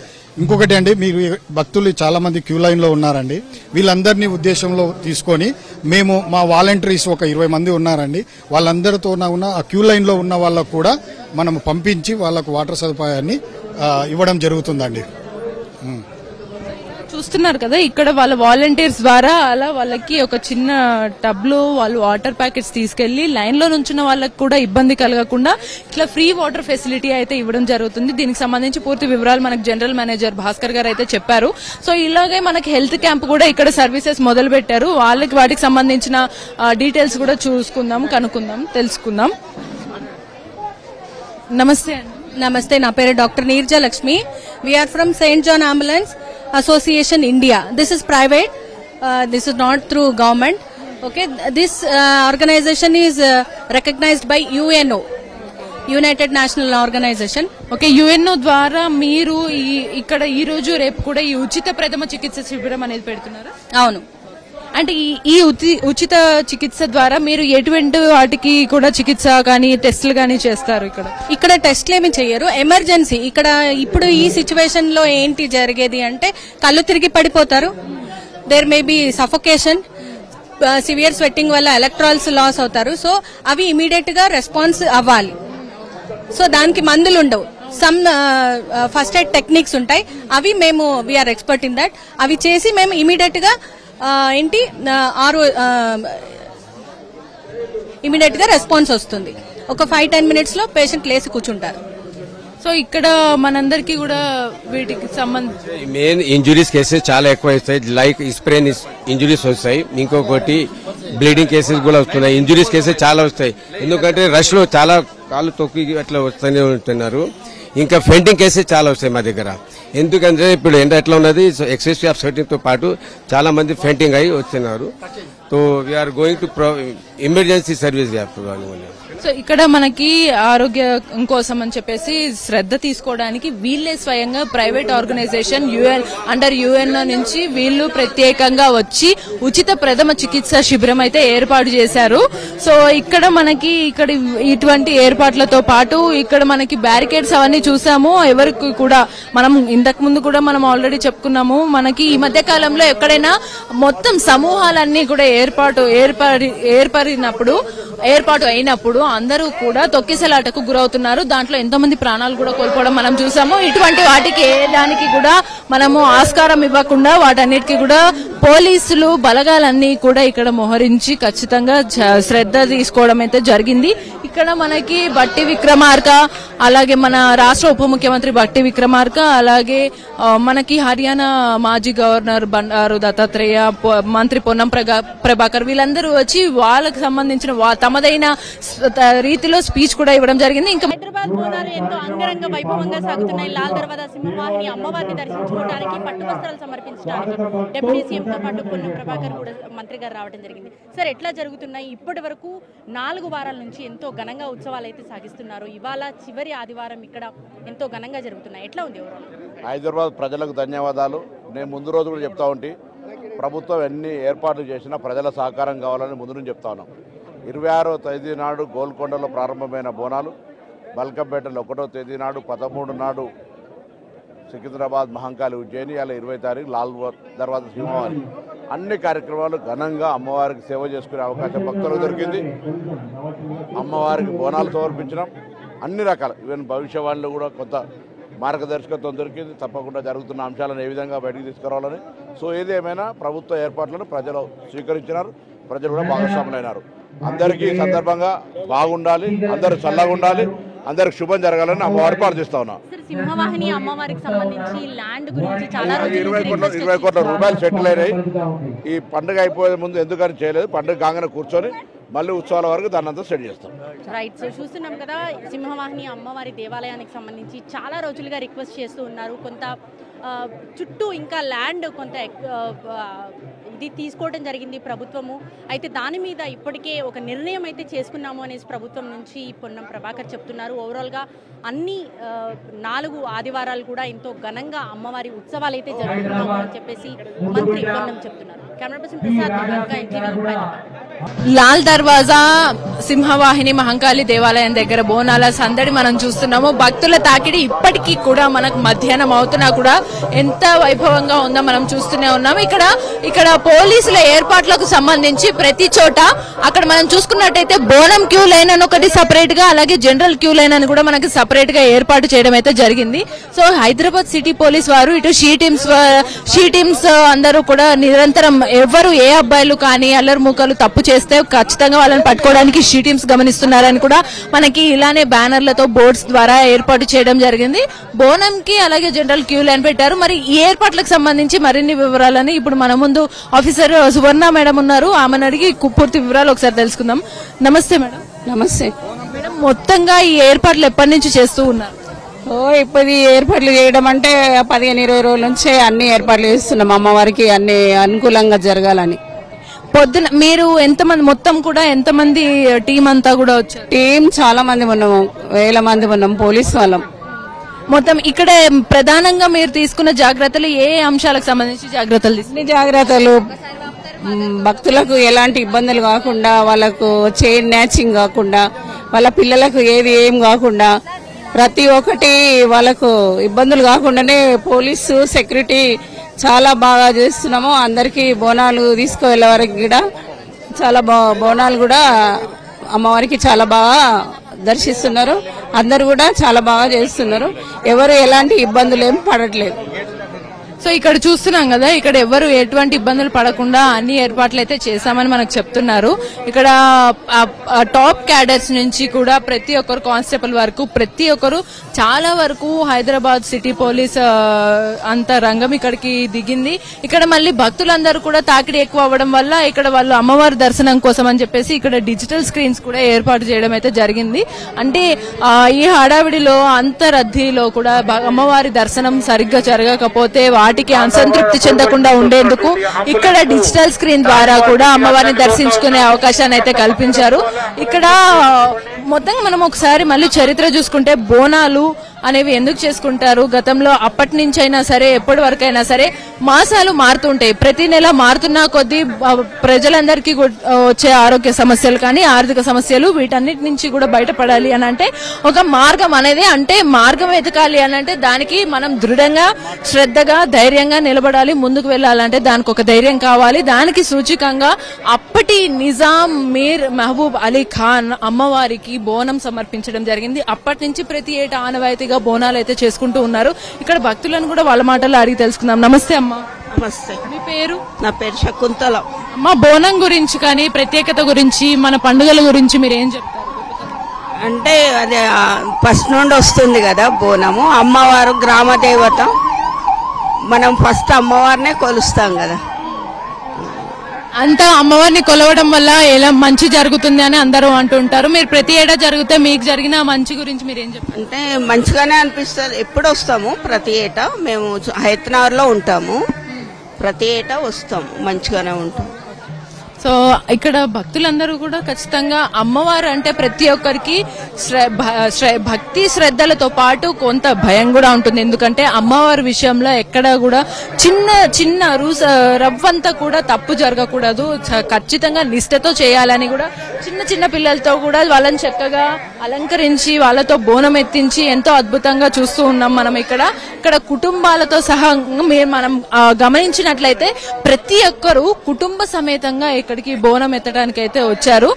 ఇంకొకటి అండి, మీరు భక్తులు చాలా మంది క్యూ లైన్ లో ఉన్నారండి. వీళ్ళందరినీ ఉద్దేశంలో తీసుకొని మేము మా వాలంటీర్స్ ఒక 20 మంది ఉన్నారండి. వాళ్ళందరితో ఉన్న ఆ క్యూ లైన్ లో ఉన్న వాళ్ళకు కూడా మనం పంపించి వాళ్ళకు వాటర్ సదుపాయాన్ని ఇవ్వడం జరుగుతుందండి. చూస్తున్నారు కదా ఇక్కడ వాళ్ళ వాలంటీర్స్ ద్వారా అలా వాళ్ళకి ఒక చిన్న టబ్ లో వాళ్ళు వాటర్ ప్యాకెట్స్ తీసుకెళ్లి లైన్ లో నుంచిన వాళ్ళకి కూడా ఇబ్బంది కలగకుండా ఇట్లా ఫ్రీ వాటర్ ఫెసిలిటీ అయితే ఇవ్వడం జరుగుతుంది. దీనికి సంబంధించి పూర్తి వివరాలు మనకు జనరల్ మేనేజర్ భాస్కర్ గారు అయితే చెప్పారు. సో ఇలాగే మనకి హెల్త్ క్యాంప్ కూడా ఇక్కడ సర్వీసెస్ మొదలు పెట్టారు. వాటికి సంబంధించిన డీటెయిల్స్ కూడా చూసుకుందాం, కనుక్కుందాం, తెలుసుకుందాం. నమస్తే అండి. నమస్తే, నా పేరు doctor Neerja Lakshmi. We are from Saint John ambulance Association India. This is private. This is not through government. Okay. This organization is recognized by UNO, United National Organization. Okay, UNO ద్వారా మీరు ఇక్కడ ఈ రోజు రేపు కూడా ఈ ఉచిత ప్రథమ చికిత్స శిబిరం అనేది పెడుతున్నారు. అవును. అంటే ఈ ఉచిత చికిత్స ద్వారా మీరు ఎటువంటి వాటికి కూడా చికిత్స కానీ టెస్టులు కానీ చేస్తారు? ఇక్కడ టెస్ట్లు ఏమి చేయరు. ఎమర్జెన్సీ ఇక్కడ ఇప్పుడు ఈ సిచ్యువేషన్ లో ఏంటి జరిగేది అంటే కళ్ళు తిరిగి పడిపోతారు. There may be suffocation, severe sweating వల్ల ఎలక్ట్రాల్స్ లాస్ అవుతారు. సో అవి ఇమీడియట్ గా రెస్పాన్స్ అవ్వాలి. సో దానికి మందులు ఉండవు. సమ్ ఫస్ట్ ఎయిడ్ టెక్నిక్స్ ఉంటాయి. అవి మేము వీఆర్ ఎక్స్పర్ట్ ఇన్ దట్. అవి చేసి మేము ఇమీడియట్ గా ఇమీడియట్ గా రెస్పాన్స్ వస్తుంది. ఒక 5-10 మినిట్స్ లో పేషెంట్ లేసి కూర్చుంటారు. సో ఇక్కడ మనందరికీ కూడా వీటికి సంబంధించి మెయిన్ ఇంజురీస్ కేసెస్ చాలా ఎక్కువ వస్తాయి. లైక్ స్ప్రెయిన్ ఇంజురీస్ వస్తాయి. ఇంకొకటి బ్లీడింగ్ కేసెస్ కూడా వస్తున్నాయి. ఇంజురీస్ కేసెస్ చాలా వస్తాయి. ఎందుకంటే రష్ లో చాలా కాళ్ళు తొక్కి అట్లా వస్తూనే ఉంటున్నారు. ఇంకా ఫెయింటింగ్ కేసెస్ చాలా వస్తాయి మా దగ్గర. ఎందుకంటే ఇప్పుడు ఎండ ఎట్లా ఉన్నది, ఎక్సెసివ్ ఆఫ్ స్వెటింగ్ తో పాటు చాలా మంది ఫెయింటింగ్ అయి వస్తున్నారు. So we are going to emergency service. So ఇక్కడ మనకి ఆరోగ్యం కోసం అని చెప్పేసి శ్రద్ధ తీసుకోవడానికి వీళ్ళే స్వయంగా ప్రైవేట్ ఆర్గనైజేషన్ అండర్ యుఎన్ఓ నుంచి వీళ్ళు ప్రత్యేకంగా వచ్చి ఉచిత ప్రథమ చికిత్స శిబిరం అయితే ఏర్పాటు చేశారు. సో ఇక్కడ మనకి ఇటువంటి ఏర్పాట్లతో పాటు ఇక్కడ మనకి బ్యారికేడ్స్ అవన్నీ చూసాము. ఎవరికి కూడా మనం ఇంతకు ముందు కూడా మనం ఆల్రెడీ చెప్పుకున్నాము. మనకి ఈ మధ్య కాలంలో ఎక్కడైనా మొత్తం సమూహాలన్నీ కూడా ఏర్పాటు అయినప్పుడు అందరూ కూడా తొక్కిసలాటకు గురవుతున్నారు. దాంట్లో ఎంతో మంది ప్రాణాలు కూడా కోల్పోవడం మనం చూసాము. ఇటువంటి వాటికి దానికి కూడా మనము ఆస్కారం ఇవ్వకుండా వాటన్నిటికీ కూడా పోలీసులు బలగాలన్నీ కూడా ఇక్కడ మోహరించి ఖచ్చితంగా శ్రద్ధ తీసుకోవడం అయితే జరిగింది. ఇక్కడ మనకి బట్టి విక్రమార్క, అలాగే మన రాష్ట్ర ఉప ముఖ్యమంత్రి బట్టి విక్రమార్క, అలాగే మనకి హర్యానా మాజీ గవర్నర్ బండారు దత్తాత్రేయ, మంత్రి పొన్నం ప్రభాకర్ వీళ్ళందరూ వచ్చి వాళ్ళకి సంబంధించిన తమదైన రీతిలో స్పీచ్ కూడా ఇవ్వడం జరిగింది. ఇంకా హైదరాబాద్ బోనాలు ఎంతో అంగరంగ వైభవంగా సాగుతున్నాయి. లాల్ దర్వాజా సింహవాహిని అమ్మవారిని దర్శించుకోవడానికి, పట్టు వస్త్రాలు సమర్పించడానికి డిప్యూటీ సీఎం తో పాటు పొన్నం ప్రభాకర్ కూడా మంత్రి గారు రావడం జరిగింది. సార్, ఎట్లా జరుగుతున్నాయి? ఇప్పటి వరకు 4 వారాల నుంచి ఎంతో ఘనంగా ఉత్సవాలు అయితే సాగిస్తున్నారు. ఇవాళ చివరి ఆదివారం ఇక్కడ ఎంతో ఘనంగా జరుగుతున్నాయి. ఎట్లా ఉంది ఓవరాల్? హైదరాబాద్ ప్రజలకు ధన్యవాదాలు. నేను ముందు రోజు కూడా చెప్తా ఉంటే ప్రభుత్వం ఎన్ని ఏర్పాట్లు చేసినా ప్రజల సహకారం కావాలని ముందు నుంచి చెప్తా ఉన్నాం. 26వ తేదీ నాడు గోల్కొండలో ప్రారంభమైన బోనాలు, బల్కంపేటలో 1వ తేదీ నాడు, 13 నాడు సికింద్రాబాద్, మహంకాళి, ఉజ్జయిని, ఇలా 20 తారీఖు లాల్ దర్వాజా సింహవాహిని అన్ని కార్యక్రమాలు ఘనంగా అమ్మవారికి సేవ చేసుకునే అవకాశం భక్తులకు దొరికింది. అమ్మవారికి బోనాలు సమర్పించడం అన్ని రకాల ఈవెన్ భవిష్యవాణిలో కూడా కొంత మార్గదర్శకత్వం దొరికింది. తప్పకుండా జరుగుతున్న అంశాలను ఏ విధంగా బయటికి తీసుకురావాలని. సో ఏదేమైనా ప్రభుత్వ ఏర్పాట్లను ప్రజలు స్వీకరించినారు, ప్రజలు కూడా భాగస్వాములైనారు. అందరికీ ఈ సందర్భంగా బాగుండాలి, అందరూ చల్లగా ఉండాలి, అందరికి శుభం జరగాలని అమ్మవారి ప్రార్థిస్తా ఉన్నా. సింహవాహిని అమ్మవారికి సంబంధించి ల్యాండ్ గురించి చాలా రోజులు 20 కోట్ల రూపాయలు సెటిల్ అయినాయి. ఈ పండుగ అయిపోయే ముందు ఎందుకని చేయలేదు, పండుగ కాగానే కూర్చొని మళ్ళీ ఉత్సవాల వరకు దాన్ని అంతా సెట్ చేస్తాం. రైట్. సో చూస్తున్నాం కదా, సింహవాహిని అమ్మవారి దేవాలయానికి సంబంధించి చాలా రోజులుగా రిక్వెస్ట్ చేస్తూ ఉన్నారు. కొంత చుట్టూ ఇంకా ల్యాండ్ కొంత ఇది తీసుకోవడం జరిగింది ప్రభుత్వము. అయితే దాని మీద ఇప్పటికే ఒక నిర్ణయం అయితే చేసుకున్నాము అనేసి ప్రభుత్వం నుంచి పొన్నం ప్రభాకర్ చెప్తున్నారు. ఓవరాల్గా అన్ని 4 ఆదివారాలు కూడా ఎంతో ఘనంగా అమ్మవారి ఉత్సవాలు అయితే జరుగుతున్నాము అని చెప్పేసి మంత్రి పొన్నం చెప్తున్నారు. కెమెరా పర్సన్ ప్రసాద్, లాల్ దర్వాజా సింహవాహిని మహంకాళి దేవాలయం దగ్గర బోనాల సందడి మనం చూస్తున్నాము. భక్తుల తాకిడి ఇప్పటికీ కూడా మనకు మధ్యాహ్నం అవుతున్నా కూడా ఎంత వైభవంగా ఉందో మనం చూస్తూనే ఉన్నాము. ఇక్కడ పోలీసుల ఏర్పాట్లకు సంబంధించి ప్రతి చోట అక్కడ మనం చూసుకున్నట్టయితే బోనం క్యూ లైన్ అని ఒకటి సపరేట్ గా, అలాగే జనరల్ క్యూ లైన్ అని కూడా మనకి సపరేట్ గా ఏర్పాటు చేయడం అయితే జరిగింది. సో హైదరాబాద్ సిటీ పోలీస్ వారు ఇటు షీ టీమ్స్ అందరూ కూడా నిరంతరం ఎవరు ఏ అబ్బాయిలు కానీ అల్లరి మూకలు తప్పు చేస్తే ఖచ్చితంగా వాళ్ళని పట్టుకోవడానికి షీ టీమ్స్ గమనిస్తున్నారని కూడా మనకి ఇలానే బ్యానర్లతో బోర్డ్స్ ద్వారా ఏర్పాటు చేయడం జరిగింది. బోనం కి అలాగే జనరల్ క్యూ లైన్ పెట్టారు. మరి ఈ ఏర్పాట్లకు సంబంధించి మరిన్ని వివరాలని ఇప్పుడు మన ముందు ఆఫీసర్ సువర్ణ మేడం ఉన్నారు, ఆమెను అడిగి పూర్తి వివరాలు ఒకసారి తెలుసుకుందాం. నమస్తే మేడం. నమస్తే మేడం. మొత్తంగా ఈ ఏర్పాట్లు ఎప్పటి నుంచి చేస్తూ ఉన్నారు? ఇప్పుడు ఈ ఏర్పాట్లు చేయడం అంటే 15-20 రోజుల నుంచే అన్ని ఏర్పాట్లు చేస్తున్నాం అమ్మవారికి అన్ని అనుకూలంగా జరగాలని. పొద్దున మీరు ఎంతమంది, మొత్తం కూడా ఎంతమంది టీం అంతా కూడా వచ్చారు? టీం చాలా మంది ఉన్నాము, 1000 మంది ఉన్నాం పోలీస్ వాళ్ళం. మొత్తం ఇక్కడ ప్రధానంగా మీరు తీసుకున్న జాగ్రత్తలు ఏ అంశాలకు సంబంధించి జాగ్రత్తలు? జాగ్రత్తలు భక్తులకు ఎలాంటి ఇబ్బందులు కాకుండా, వాళ్ళకు చైన్ న్యాచింగ్ కాకుండా, వాళ్ళ పిల్లలకు ఏం కాకుండా ప్రతి ఒక్కటి వాళ్ళకు ఇబ్బందులు కాకుండానే పోలీసు సెక్యూరిటీ చాలా బాగా చేస్తున్నాము. అందరికీ బోనాలు తీసుకువెళ్ళే వరకు కూడా చాలా బోనాలు కూడా అమ్మవారికి చాలా బాగా దర్శిస్తున్నారు. అందరు కూడా చాలా బాగా చేస్తున్నారు. ఎవరు ఎలాంటి ఇబ్బందులు ఏం పడట్లేదు. సో ఇక్కడ చూస్తున్నాం కదా, ఇక్కడ ఎవరు ఎటువంటి ఇబ్బందులు పడకుండా అన్ని ఏర్పాట్లు అయితే చేశామని మనకు చెప్తున్నారు. ఇక్కడ టాప్ క్యాడర్స్ నుంచి కూడా ప్రతి ఒక్కరు కానిస్టేబుల్ వరకు ప్రతి ఒక్కరు చాలా వరకు హైదరాబాద్ సిటీ పోలీస్ అంత రంగం ఇక్కడికి దిగింది. ఇక్కడ మళ్ళీ భక్తులందరూ కూడా తాకిడి ఎక్కువ అవ్వడం వల్ల ఇక్కడ వాళ్ళు అమ్మవారి దర్శనం కోసం అని చెప్పేసి ఇక్కడ డిజిటల్ స్క్రీన్స్ కూడా ఏర్పాటు చేయడం అయితే జరిగింది. అంటే ఈ హడావిడిలో అంత రద్దీలో కూడా అమ్మవారి దర్శనం సరిగ్గా జరగకపోతే వాటికి అసంతృప్తి చెందకుండా ఉండేందుకు ఇక్కడ డిజిటల్ స్క్రీన్ ద్వారా కూడా అమ్మవారిని దర్శించుకునే అవకాశాన్ని అయితే కల్పించారు. ఇక్కడ మొత్తం మనం ఒకసారి మళ్ళీ చరిత్ర చూసుకుంటే బోనాలు అనేవి ఎందుకు చేసుకుంటారు, గతంలో అప్పటి నుంచి అయినా సరే ఎప్పటి వరకైనా సరే మాసాలు మారుతుంటాయి. ప్రతి నెల మారుతున్న కొద్దీ ప్రజలందరికీ వచ్చే ఆరోగ్య సమస్యలు కానీ ఆర్థిక సమస్యలు వీటన్నిటి నుంచి కూడా బయటపడాలి అని అంటే ఒక మార్గం అనేది, అంటే మార్గం వెతకాలి అని అంటే దానికి మనం దృఢంగా శ్రద్ధగా ధైర్యంగా నిలబడాలి. ముందుకు వెళ్లాలంటే దానికి ఒక ధైర్యం కావాలి. దానికి సూచికంగా అప్పటి నిజాం మీర్ మహబూబ్ అలీ ఖాన్ అమ్మవారికి బోనం సమర్పించడం జరిగింది. అప్పటి నుంచి ప్రతి ఏటా ఆనవాయితీగా బోనాలు అయితే చేసుకుంటూ ఉన్నారు. ఇక్కడ భక్తులను కూడా వాళ్ళ మాటల్లో అడిగి తెలుసుకుందాం. నమస్తే అమ్మా. నమస్తే. మీ పేరు? నా పేరు శకుంతల. అమ్మా, బోనం గురించి కానీ ప్రత్యేకత గురించి మన పండుగల గురించి మీరు ఏం చెప్తారు? అంటే అది ఫస్ట్ నుండి వస్తుంది కదా బోనము. అమ్మవారు గ్రామ దేవత, మనం ఫస్ట్ అమ్మవారినే కొలుస్తాం కదా. అంతా అమ్మవారిని కొలవడం వల్ల ఎలా మంచి జరుగుతుంది అని అందరూ అంటుంటారు. మీరు ప్రతి ఏటా జరిగితే మీకు జరిగిన మంచి గురించి మీరు ఏం చెప్తారు? అంటే మంచిగానే అనిపిస్తుంది. ఎప్పుడు వస్తాము ప్రతి ఏటా, మేము హైదరాబాద్ లో ఉంటాము, ప్రతి ఏటా వస్తాము, మంచిగానే ఉంటాం. సో ఇక్కడ భక్తులందరూ కూడా ఖచ్చితంగా అమ్మవారు అంటే ప్రతి ఒక్కరికి భక్తి శ్రద్ధలతో పాటు కొంత భయం కూడా ఉంటుంది. ఎందుకంటే అమ్మవారి విషయంలో ఎక్కడ కూడా చిన్న రవ్వంతా కూడా తప్పు జరగకూడదు, ఖచ్చితంగా నిష్ఠతో చేయాలని కూడా చిన్న చిన్న పిల్లలతో కూడా వాళ్ళని చక్కగా అలంకరించి వాళ్ళతో బోనం ఎత్తించి ఎంతో అద్భుతంగా చూస్తూ ఉన్నాం మనం ఇక్కడ కుటుంబాలతో సహా మనం గమనించినట్లయితే ప్రతి ఒక్కరూ కుటుంబ సమేతంగా ఇక్కడికి బోనం ఎత్తడానికి అయితే వచ్చారు.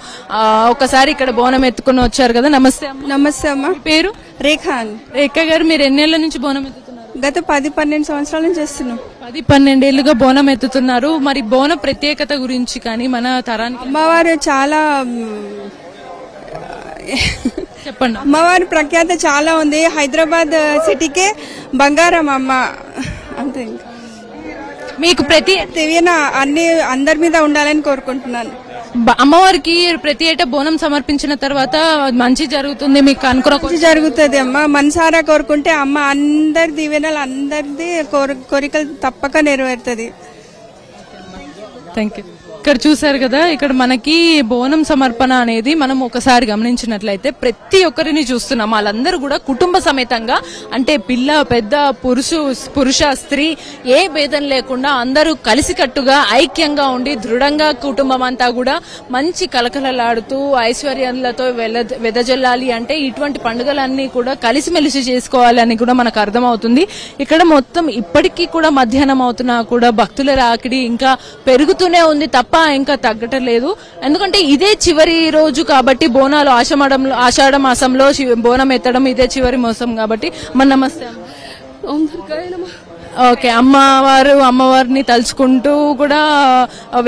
ఒకసారి ఇక్కడ బోనం ఎత్తుకుని వచ్చారు కదా. నమస్తే నమస్తే అమ్మ. పేరు రేఖాన్. రేఖ గారు, మీరు ఎన్నేళ్ల నుంచి బోనం ఎత్తుతున్నారు? గత 10-12 సంవత్సరాల నుంచి చేస్తున్నాం. 10-12 ఏళ్లుగా బోనం ఎత్తుతున్నారు. మరి బోన ప్రత్యేకత గురించి కానీ మన తరానికి అమ్మవారు చాలా చెప్పండి. అమ్మవారి ప్రఖ్యాత చాలా ఉంది. హైదరాబాద్ సిటీకే బంగారం అమ్మ. అంతే. మీకు ప్రతి అందరి మీద ఉండాలని కోరుకుంటున్నాను. అమ్మవారికి ప్రతి ఏటా బోనం సమర్పించిన తర్వాత మంచి జరుగుతుంది మీకు అనుకున్న జరుగుతుంది అమ్మ. మనసారా కోరుకుంటే అమ్మ అందరి దీవెనలు అందరిది కోరికలు తప్పక నెరవేరుతుంది. Thank you. ఇక్కడ చూసారు కదా, ఇక్కడ మనకి బోనం సమర్పణ అనేది మనం ఒకసారి గమనించినట్లయితే ప్రతి ఒక్కరిని చూస్తున్నాం. వాళ్ళందరూ కూడా కుటుంబ సమేతంగా, అంటే పిల్ల పెద్ద పురుష స్త్రీ ఏ భేదం లేకుండా అందరూ కలిసికట్టుగా ఐక్యంగా ఉండి దృఢంగా కుటుంబం అంతా కూడా మంచి కలకలలాడుతూ ఐశ్వర్యాలతో వెదజల్లాలి అంటే ఇటువంటి పండుగలన్నీ కూడా కలిసిమెలిసి చేసుకోవాలని కూడా మనకు అర్థమవుతుంది. ఇక్కడ మొత్తం ఇప్పటికీ కూడా మధ్యాహ్నం అవుతున్నా కూడా భక్తుల రాకిడి ఇంకా పెరుగుతూనే ఉంది తప్ప ఇంకా తగ్గటం లేదు. ఎందుకంటే ఇదే చివరి రోజు కాబట్టి బోనాలు ఆషాఢ మాసంలో బోనం ఎత్తడం ఇదే చివరి మోసం కాబట్టి. మన నమస్తే. ఓకే, అమ్మవారిని తలుచుకుంటూ కూడా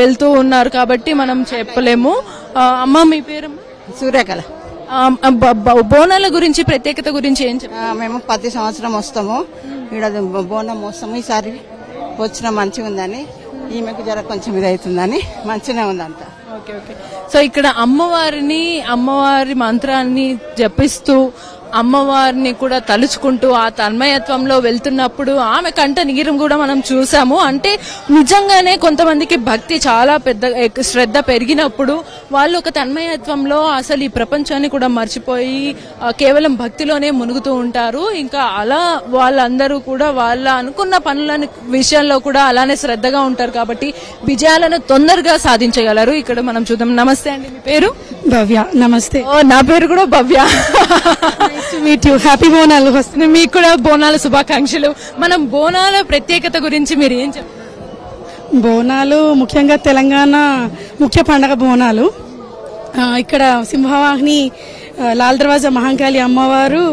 వెళ్తూ ఉన్నారు కాబట్టి మనం చెప్పలేము. అమ్మ మీ పేరు? సూర్యకళ. బోనాల గురించి ప్రత్యేకత గురించి ఏం చెప్పారు? మేము ప్రతి సంవత్సరం వస్తాము, ఇక్కడ బోనం వస్తాము. ఈసారి వచ్చిన మంచిగా ఉందని, ఈమెకు జర కొంచెం ఇది అవుతుందని మంచిగా ఉందంట. Okay okay. సో ఇక్కడ అమ్మవారి మంత్రాన్ని జపిస్తూ అమ్మవారిని కూడా తలుచుకుంటూ ఆ తన్మయత్వంలో వెళ్తున్నప్పుడు ఆమె కంట నీరు కూడా మనం చూసాము. అంటే నిజంగానే కొంతమందికి భక్తి చాలా శ్రద్ధ పెరిగినప్పుడు వాళ్ళు ఒక తన్మయత్వంలో అసలు ఈ ప్రపంచాన్ని కూడా మర్చిపోయి కేవలం భక్తిలోనే మునుగుతూ ఉంటారు. ఇంకా అలా వాళ్ళందరూ కూడా వాళ్ళ అనుకున్న పనుల విషయంలో కూడా అలానే శ్రద్ధగా ఉంటారు కాబట్టి విజయాలను తొందరగా సాధించగలరు. ఇక్కడ మనం చూద్దాం. నమస్తే అండి, మీ పేరు? భవ్య. నమస్తే. నా పేరు కూడా భవ్య. హ్యాపీ బోనాలు వస్తున్నాయి. మీకు కూడా బోనాల శుభాకాంక్షలు. మనం బోనాల ప్రత్యేకత గురించి మీరు ఏం చెప్తారు? బోనాలు ముఖ్యంగా తెలంగాణ ముఖ్య పండగ బోనాలు. ఇక్కడ సింహవాహిని లాల్ దర్వాజా మహంకాళి అమ్మవారు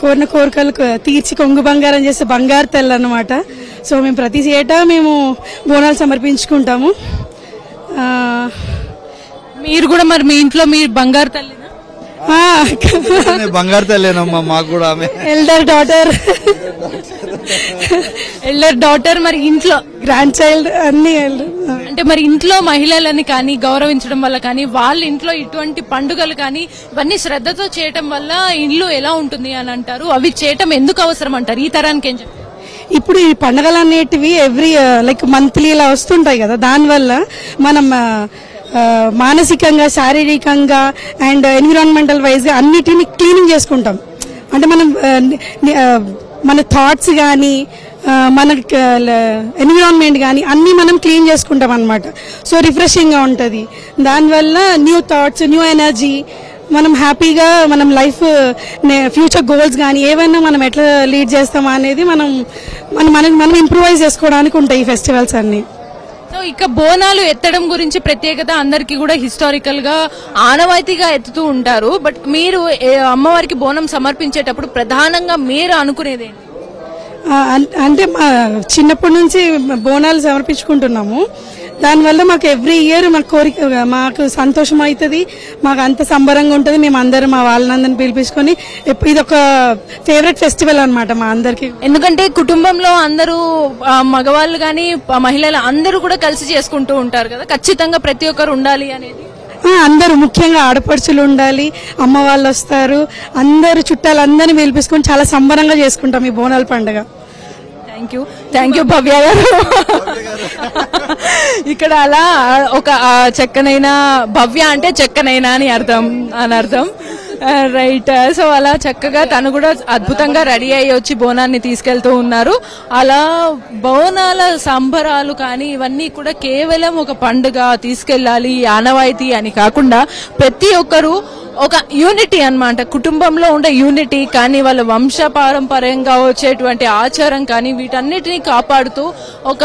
కోరిన కోరికలు తీర్చి కొంగు బంగారం చేస్తే బంగారు తెల్ల అన్నమాట. సో మేము ప్రతి ఏటా బోనాలు సమర్పించుకుంటాము. మీరు కూడా మరి మీ ఇంట్లో మీరు బంగారు తల్లి? బంగారు తల్లేనమ్మా మాకు కూడా. ఆమె ఎల్డర్ డాటర్. మరి ఇంట్లో గ్రాండ్ చైల్డ్ అన్ని. అంటే మరి ఇంట్లో మహిళలని కానీ గౌరవించడం వల్ల కానీ వాళ్ళ ఇంట్లో ఇటువంటి పండుగలు కానీ ఇవన్నీ శ్రద్ధతో చేయటం వల్ల ఇల్లు ఎలా ఉంటుంది అని అంటారు. అవి చేయటం ఎందుకు అవసరం అంటారు ఈ తరానికి? ఏం చెప్తారు? ఇప్పుడు ఈ పండుగలు అనేటివి ఎవ్రీ లైక్ మంత్లీ ఇలా వస్తుంటాయి కదా, దానివల్ల మనం మానసికంగా శారీరకంగా అండ్ ఎన్విరాన్మెంటల్ వైజ్ గా అన్నిటిని క్లీనింగ్ చేసుకుంటాం. అంటే మనం మన థాట్స్ కానీ మన ఎన్విరాన్మెంట్ కానీ అన్ని మనం క్లీన్ చేసుకుంటాం అన్నమాట. సో రిఫ్రెషింగ్ గా ఉంటుంది. దానివల్ల న్యూ థాట్స్, న్యూ ఎనర్జీ, మనం హ్యాపీగా మనం లైఫ్ ఫ్యూచర్ గోల్స్ కానీ ఏవైనా మనం ఎట్లా లీడ్ చేస్తామా అనేది మనం ఇంప్రూవైజ్ చేసుకోవడానికి ఉంటాయి ఈ ఫెస్టివల్స్ అన్ని. సో ఇక బోనాలు ఎత్తడం గురించి ప్రత్యేకత అందరికీ కూడా హిస్టారికల్ గా ఆనవాయితీగా ఎత్తుతూ ఉంటారు. బట్ మీరు అమ్మవారికి బోనం సమర్పించేటప్పుడు ప్రధానంగా మీరు అనుకునేది ఏంటి? అంటే చిన్నప్పటి నుంచి బోనాలు సమర్పించుకుంటున్నాము. దానివల్ల మాకు ఎవ్రీ ఇయర్ మాకు కోరిక, మాకు సంతోషం అవుతుంది, మాకు అంత సంబరంగా ఉంటుంది. మేము అందరం మా వాళ్ళందరిని పిలిపించుకొని ఇది ఒక ఫేవరెట్ ఫెస్టివల్ అన్నమాట మా అందరికి. ఎందుకంటే కుటుంబంలో అందరూ మగవాళ్ళు కానీ మహిళలు అందరూ కూడా కలిసి చేసుకుంటూ ఉంటారు కదా, ఖచ్చితంగా ప్రతి ఒక్కరు ఉండాలి అనేది. అందరూ ముఖ్యంగా ఆడపడుచులు ఉండాలి, అమ్మ వాళ్ళు వస్తారు, అందరు చుట్టాలందరినీ పిలిపించుకొని చాలా సంబరంగా చేసుకుంటాం ఈ బోనాల పండుగ. థ్యాంక్ యూ భవ్య గారు. ఇక్కడ అలా ఒక చెక్కనైనా, భవ్య అంటే చెక్కనైనా అని అర్థం. రైట్. సో అలా చక్కగా తను కూడా అద్భుతంగా రెడీ అయ్యి వచ్చి బోనాన్ని తీసుకెళ్తూ ఉన్నారు. అలా బోనాల సంబరాలు కానీ ఇవన్నీ కూడా కేవలం ఒక పండుగ తీసుకెళ్లాలి ఆనవాయితీ అని కాకుండా ప్రతి ఒక్కరు ఒక యూనిటీ అన్నమాట. కుటుంబంలో ఉండే యూనిటీ కానీ వాళ్ళ వంశ పారంపర్యంగా వచ్చేటువంటి ఆచారం కానీ వీటన్నిటిని కాపాడుతూ ఒక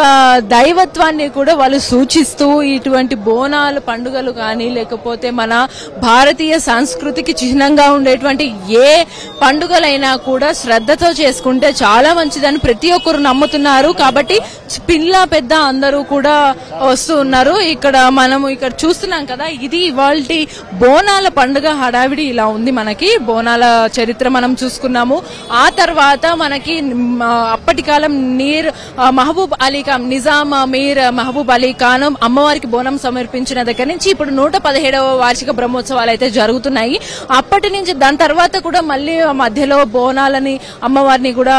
దైవత్వాన్ని కూడా వాళ్ళు సూచిస్తూ ఇటువంటి బోనాల పండుగలు కానీ లేకపోతే మన భారతీయ సంస్కృతికి చిహ్నంగా ఉండేటువంటి ఏ పండుగలైనా కూడా శ్రద్ధతో చేసుకుంటే చాలా మంచిదని ప్రతి ఒక్కరు నమ్ముతున్నారు. కాబట్టి పిల్ల పెద్ద అందరూ కూడా వస్తూ ఉన్నారు. ఇక్కడ మనము ఇక్కడ చూస్తున్నాం కదా, ఇది ఇవాల్టి బోనాల పండుగ హడావిడి ఇలా ఉంది. మనకి బోనాల చరిత్ర మనం చూసుకున్నాము. ఆ తర్వాత మనకి అప్పటి కాలం మహబూబ్ అలీ ఖాన్, నిజాం మీర్ మహబూబ్ అలీ ఖాన్ అమ్మవారికి బోనం సమర్పించిన దగ్గర నుంచి ఇప్పుడు 117వ వార్షిక బ్రహ్మోత్సవాలు అయితే జరుగుతున్నాయి. అప్పటి నుంచి దాని తర్వాత కూడా మళ్ళీ మధ్యలో బోనాలని అమ్మవారిని కూడా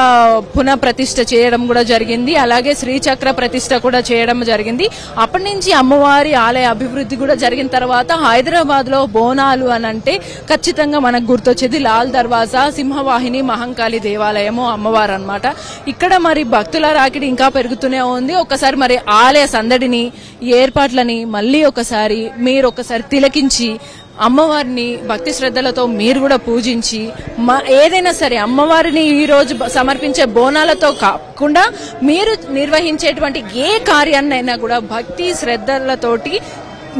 పునః ప్రతిష్ఠ చేయడం కూడా జరిగింది. అలాగే శ్రీచక్ర ప్రతిష్ఠ కూడా చేయడం జరిగింది. అప్పటి నుంచి అమ్మవారి ఆలయ అభివృద్ధి కూడా జరిగిన తర్వాత హైదరాబాద్ లో బోనాలు అని అంటే ఖచ్చితంగా మనకు గుర్తొచ్చేది లాల్ దర్వాజా సింహవాహిని మహంకాళి దేవాలయము అమ్మవారు అన్నమాట. ఇక్కడ మరి భక్తుల రాకిడి ఇంకా పెరుగుతూనే ఉంది. ఒకసారి మరి ఆలయ సందడిని ఏర్పాట్లని మళ్ళీ ఒకసారి మీరు ఒకసారి తిలకించి అమ్మవారిని భక్తి శ్రద్ధలతో మీరు కూడా పూజించి ఏదైనా సరే అమ్మవారిని ఈ రోజు సమర్పించే బోనాలతో కాకుండా మీరు నిర్వహించేటువంటి ఏ కార్యాన్నైనా కూడా భక్తి శ్రద్ధలతోటి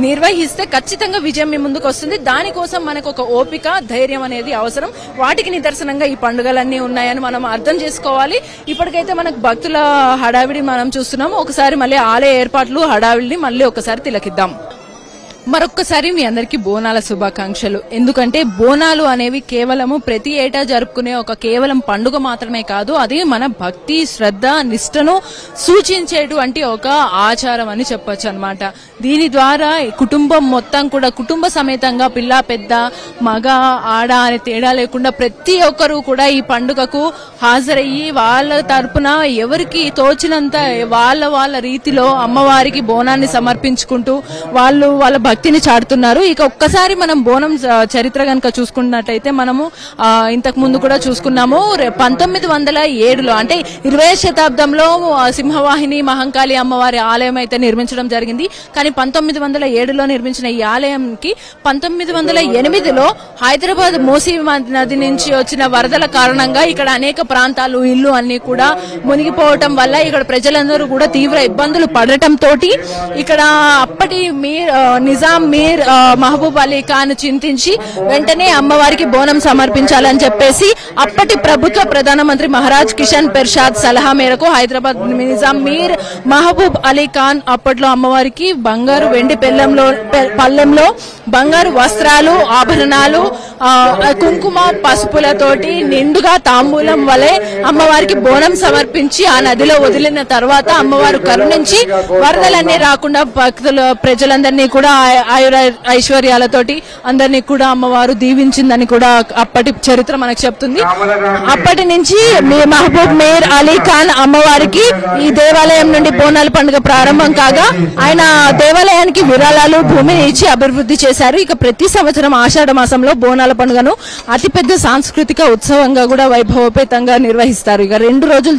నిర్వహిస్తే ఖచ్చితంగా విజయం మీ ముందుకు వస్తుంది. దానికోసం మనకు ఒక ఓపిక ధైర్యం అనేది అవసరం. వాటికి నిదర్శనంగా ఈ పండుగలన్నీ ఉన్నాయని మనం అర్థం చేసుకోవాలి. ఇప్పటికైతే మనకు భక్తుల హడావిడి మనం చూస్తున్నాము. ఒకసారి మళ్ళీ ఆలయ ఏర్పాట్లు హడావిడిని మళ్ళీ ఒకసారి తిలకిద్దాం. మరొక్కసారి మీ అందరికీ బోనాల శుభాకాంక్షలు. ఎందుకంటే బోనాలు అనేవి కేవలము ప్రతి ఏటా జరుపుకునే ఒక కేవలం పండుగ మాత్రమే కాదు, అది మన భక్తి శ్రద్ధ నిష్టను సూచించేటువంటి ఒక ఆచారం అని చెప్పొచ్చు అన్నమాట. దీని ద్వారా కుటుంబం మొత్తం కూడా కుటుంబ సమేతంగా పిల్ల పెద్ద మగ ఆడ అనే తేడా లేకుండా ప్రతి ఒక్కరూ కూడా ఈ పండుగకు హాజరయ్యి వాళ్ళ తరపున ఎవరికి తోచినంత వాళ్ళ రీతిలో అమ్మవారికి బోనాన్ని సమర్పించుకుంటూ వాళ్ళ భక్తిని చాటుతున్నారు. ఇక ఒక్కసారి మనం బోనం చరిత్ర కనుక చూసుకున్నట్టయితే మనము ఇంతకు ముందు కూడా చూసుకున్నాము. 1907లో అంటే 20వ శతాబ్దంలో సింహవాహిని మహంకాళి అమ్మవారి ఆలయం అయితే నిర్మించడం జరిగింది. కానీ 1907లో నిర్మించిన ఈ ఆలయంకి 1908లో హైదరాబాద్ మూసీ నది నుంచి వచ్చిన వరదల కారణంగా ఇక్కడ అనేక ప్రాంతాలు ఇల్లు అన్ని కూడా మునిగిపోవటం వల్ల ఇక్కడ ప్రజలందరూ కూడా తీవ్ర ఇబ్బందులు పడటంతో ఇక్కడ అప్పటి నిజాం మీర్ మహబూబ్ అలీ ఖాన్ చింతించి వెంటనే అమ్మవారికి బోనం సమర్పించాలని చెప్పేసి అప్పటి ప్రభుత్వ ప్రధానమంత్రి మహారాజ్ కిషన్ పెర్షాద్ సలహా మేరకు హైదరాబాద్ నిజాం మీర్ మహబూబ్ అలీ ఖాన్ అప్పట్లో అమ్మవారికి బంగారు వెండి పళ్ళెంలో బంగారు వస్త్రాలు ఆభరణాలు కుంకుమ పసుపులతోటి నిండుగా తాంబూలం వలె అమ్మవారికి బోనం సమర్పించి ఆ నదిలో వదిలిన తర్వాత అమ్మవారు కరుణించి వరదలన్నీ రాకుండా భక్తుల ప్రజలందరినీ కూడా ఆయుర ఐశ్వర్యాలతోటి అందరినీ కూడా అమ్మవారు దీవించిందని కూడా అప్పటి చరిత్ర మనకు చెప్తుంది. అప్పటి నుంచి మహబూబ్ మీర్ అలీ ఖాన్ అమ్మవారికి ఈ దేవాలయం నుండి బోనాల పండుగ ప్రారంభం కాగా ఆయన దేవాలయానికి విరాళాలు భూమిని ఇచ్చి అభివృద్ధి చేశారు. ఇక ప్రతి సంవత్సరం ఆషాఢ మాసంలో బోనాల పండుగను అతిపెద్ద సాంస్కృతిక ఉత్సవంగా కూడా వైభవపేతంగా నిర్వహిస్తారు. ఇక 2 రోజులు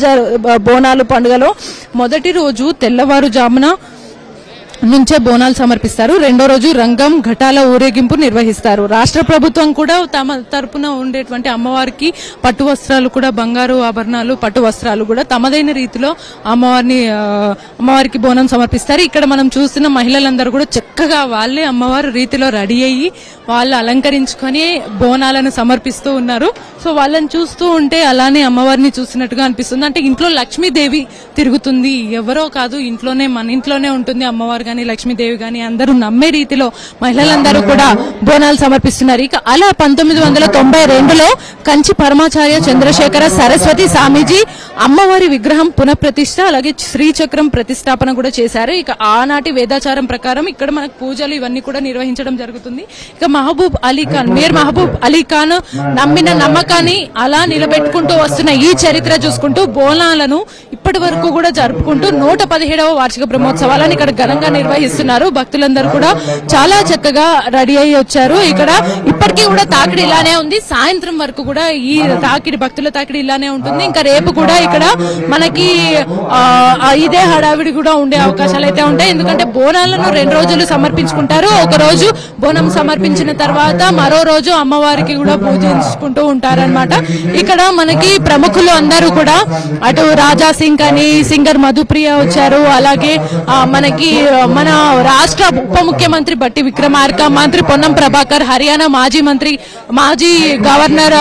బోనాల పండుగలో మొదటి రోజు తెల్లవారుజామున నుంచే బోనాలు సమర్పిస్తారు. 2వ రోజు రంగం ఘటాల ఊరేగింపు నిర్వహిస్తారు. రాష్ట్ర ప్రభుత్వం కూడా తమ తరపున ఉండేటువంటి అమ్మవారికి పట్టు వస్త్రాలు కూడా బంగారు ఆభరణాలు పట్టు వస్త్రాలు కూడా తమదైన రీతిలో అమ్మవారికి బోనం సమర్పిస్తారు. ఇక్కడ మనం చూస్తున్న మహిళలందరూ కూడా చక్కగా వాళ్ళే అమ్మవారు రీతిలో రెడీ అయ్యి వాళ్ళు అలంకరించుకొని బోనాలను సమర్పిస్తూ ఉన్నారు. సో వాళ్ళని చూస్తూ ఉంటే అలానే అమ్మవారిని చూసినట్టుగా అనిపిస్తుంది. అంటే ఇంట్లో లక్ష్మీదేవి తిరుగుతుంది, ఎవరో కాదు ఇంట్లోనే మన ఇంట్లోనే ఉంటుంది అమ్మవారు గాని లక్ష్మీదేవి గాని అందరూ నమ్మే రీతిలో మహిళలందరూ కూడా బోనాలు సమర్పిస్తున్నారు. ఇక అలా 1992లో కంచి పరమాచార్య చంద్రశేఖర సరస్వతి స్వామీజీ అమ్మవారి విగ్రహం పునఃప్రతిష్ఠ అలాగే శ్రీచక్రం ప్రతిష్టాపన కూడా చేశారు. ఇక ఆనాటి వేదాచారం ప్రకారం ఇక్కడ మనకు పూజలు ఇవన్నీ కూడా నిర్వహించడం జరుగుతుంది. ఇక మహబూబ్ అలీ ఖాన్ మీర్ మహబూబ్ అలీ ఖాన్ నమ్మిన నమ్మక నమ్మకాన్ని అలా నిలబెట్టుకుంటూ వస్తున్న ఈ చరిత్ర చూసుకుంటూ బోనాలను ఇప్పటి వరకు కూడా జరుపుకుంటూ 117వ వార్షిక బ్రహ్మోత్సవాలను ఇక్కడ ఘనంగా నిర్వహిస్తున్నారు. భక్తులందరూ కూడా చాలా చక్కగా రెడీ అయ్యి వచ్చారు. ఇక్కడ ఇప్పటికీ కూడా తాకిడి ఇలానే ఉంది. సాయంత్రం వరకు కూడా ఈ తాకిడి భక్తుల తాకిడి ఇలానే ఉంటుంది. ఇంకా రేపు కూడా ఇక్కడ మనకి ఇదే హడావిడి కూడా ఉండే అవకాశాలు అయితే ఉంటాయి. ఎందుకంటే బోనాలను 2 రోజులు సమర్పించుకుంటారు. ఒక రోజు బోనం సమర్పించిన తర్వాత మరో రోజు అమ్మవారికి కూడా పూజించుకుంటూ ఉంటారన్నమాట. ఇక్కడ మనకి ప్రముఖులు అందరూ కూడా అటు రాజా సింగ్ అని సింగర్ మధుప్రియ వచ్చారు. అలాగే మనకి మన రాష్ట్ర ఉప ముఖ్యమంత్రి బట్టి విక్రమార్క, మంత్రి పొన్నం ప్రభాకర్, హర్యానా మాజీ గవర్నర్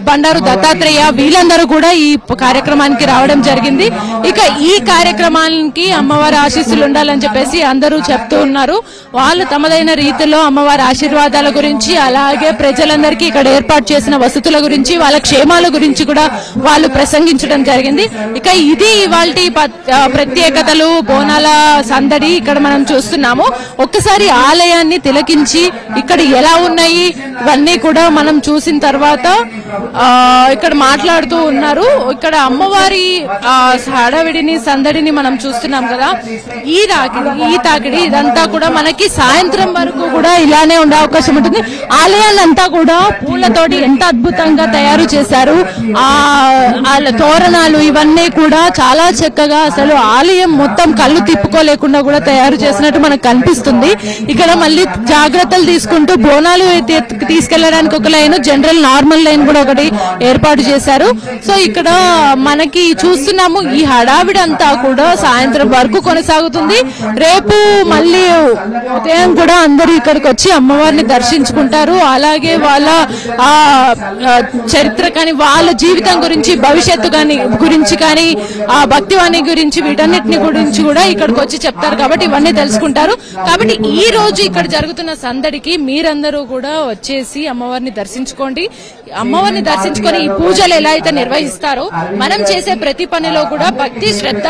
బండారు దత్తాత్రేయ వీళ్ళందరూ కూడా ఈ కార్యక్రమానికి రావడం జరిగింది. ఇక ఈ కార్యక్రమానికి అమ్మవారి ఆశీస్సులు ఉండాలని చెప్పేసి అందరూ చెప్తూ ఉన్నారు. వాళ్ళు తమదైన రీతిలో అమ్మవారి ఆశీర్వాదాల గురించి, అలాగే ప్రజలందరికీ ఇక్కడ ఏర్పాటు చేసిన వసతుల గురించి, వాళ్ళ క్షేమాల గురించి కూడా వాళ్ళు ప్రసంగించడం జరిగింది. ఇక ఇది ఇవాల్టి ప్రత్యేకతలు, బోనాల సందడి ఇక్కడ మనం చూస్తున్నాము. ఒక్కసారి ఆలయాన్ని తిలకించి ఇక్కడ ఎలా ఉన్నాయి ఇవన్నీ కూడా మనం చూసిన తర్వాత ఇక్కడ మాట్లాడుతూ ఉన్నారు. ఇక్కడ అమ్మవారి హడావిడిని సందడిని మనం చూస్తున్నాం కదా. ఈ తాకిడి ఇదంతా కూడా మనకి సాయంత్రం వరకు కూడా ఇలానే ఉండే అవకాశం ఉంటుంది. ఆలయాలంతా కూడా పూలతోటి ఎంత అద్భుతంగా తయారు చేశారు. తోరణాలు ఇవన్నీ కూడా చాలా చక్కగా అసలు ఆలయం మొత్తం కళ్ళు తిప్పుకోలేకుండా కూడా తయారు చేసినట్టు మనకు కనిపిస్తుంది. ఇక్కడ మళ్ళీ జాగ్రత్తలు తీసుకుంటూ బోనాలు తీసుకెళ్లడానికి ఒక లైన్, జనరల్ నార్మల్ లైన్ కూడా ఒకటి ఏర్పాటు చేశారు. సో ఇక్కడ మనకి చూస్తున్నాము ఈ హడావిడి అంతా కూడా సాయంత్రం వరకు కొనసాగుతుంది. రేపు మళ్ళీ ఉదయం కూడా అందరూ ఇక్కడికి వచ్చి అమ్మవారిని దర్శించుకుంటారు. అలాగే వాళ్ళ చరిత్ర కానీ, వాళ్ళ జీవితం గురించి, భవిష్యత్తు గురించి కానీ, ఆ భక్తివాణి గురించి, వీటన్నిటిని గురించి కూడా ఇక్కడికి వచ్చి చెప్తారు. కాబట్టి ఇవన్నీ తెలుసుకుంటారు. కాబట్టి ఈ రోజు ఇక్కడ జరుగుతున్న సందడికి మీరందరూ కూడా వచ్చేసి అమ్మవారిని దర్శించుకోండి. అమ్మవారిని దర్శించుకొని ఈ పూజలు ఎలా అయితే నిర్వహిస్తారో మనం చేసే ప్రతి పనిలో కూడా భక్తి, శ్రద్ధ,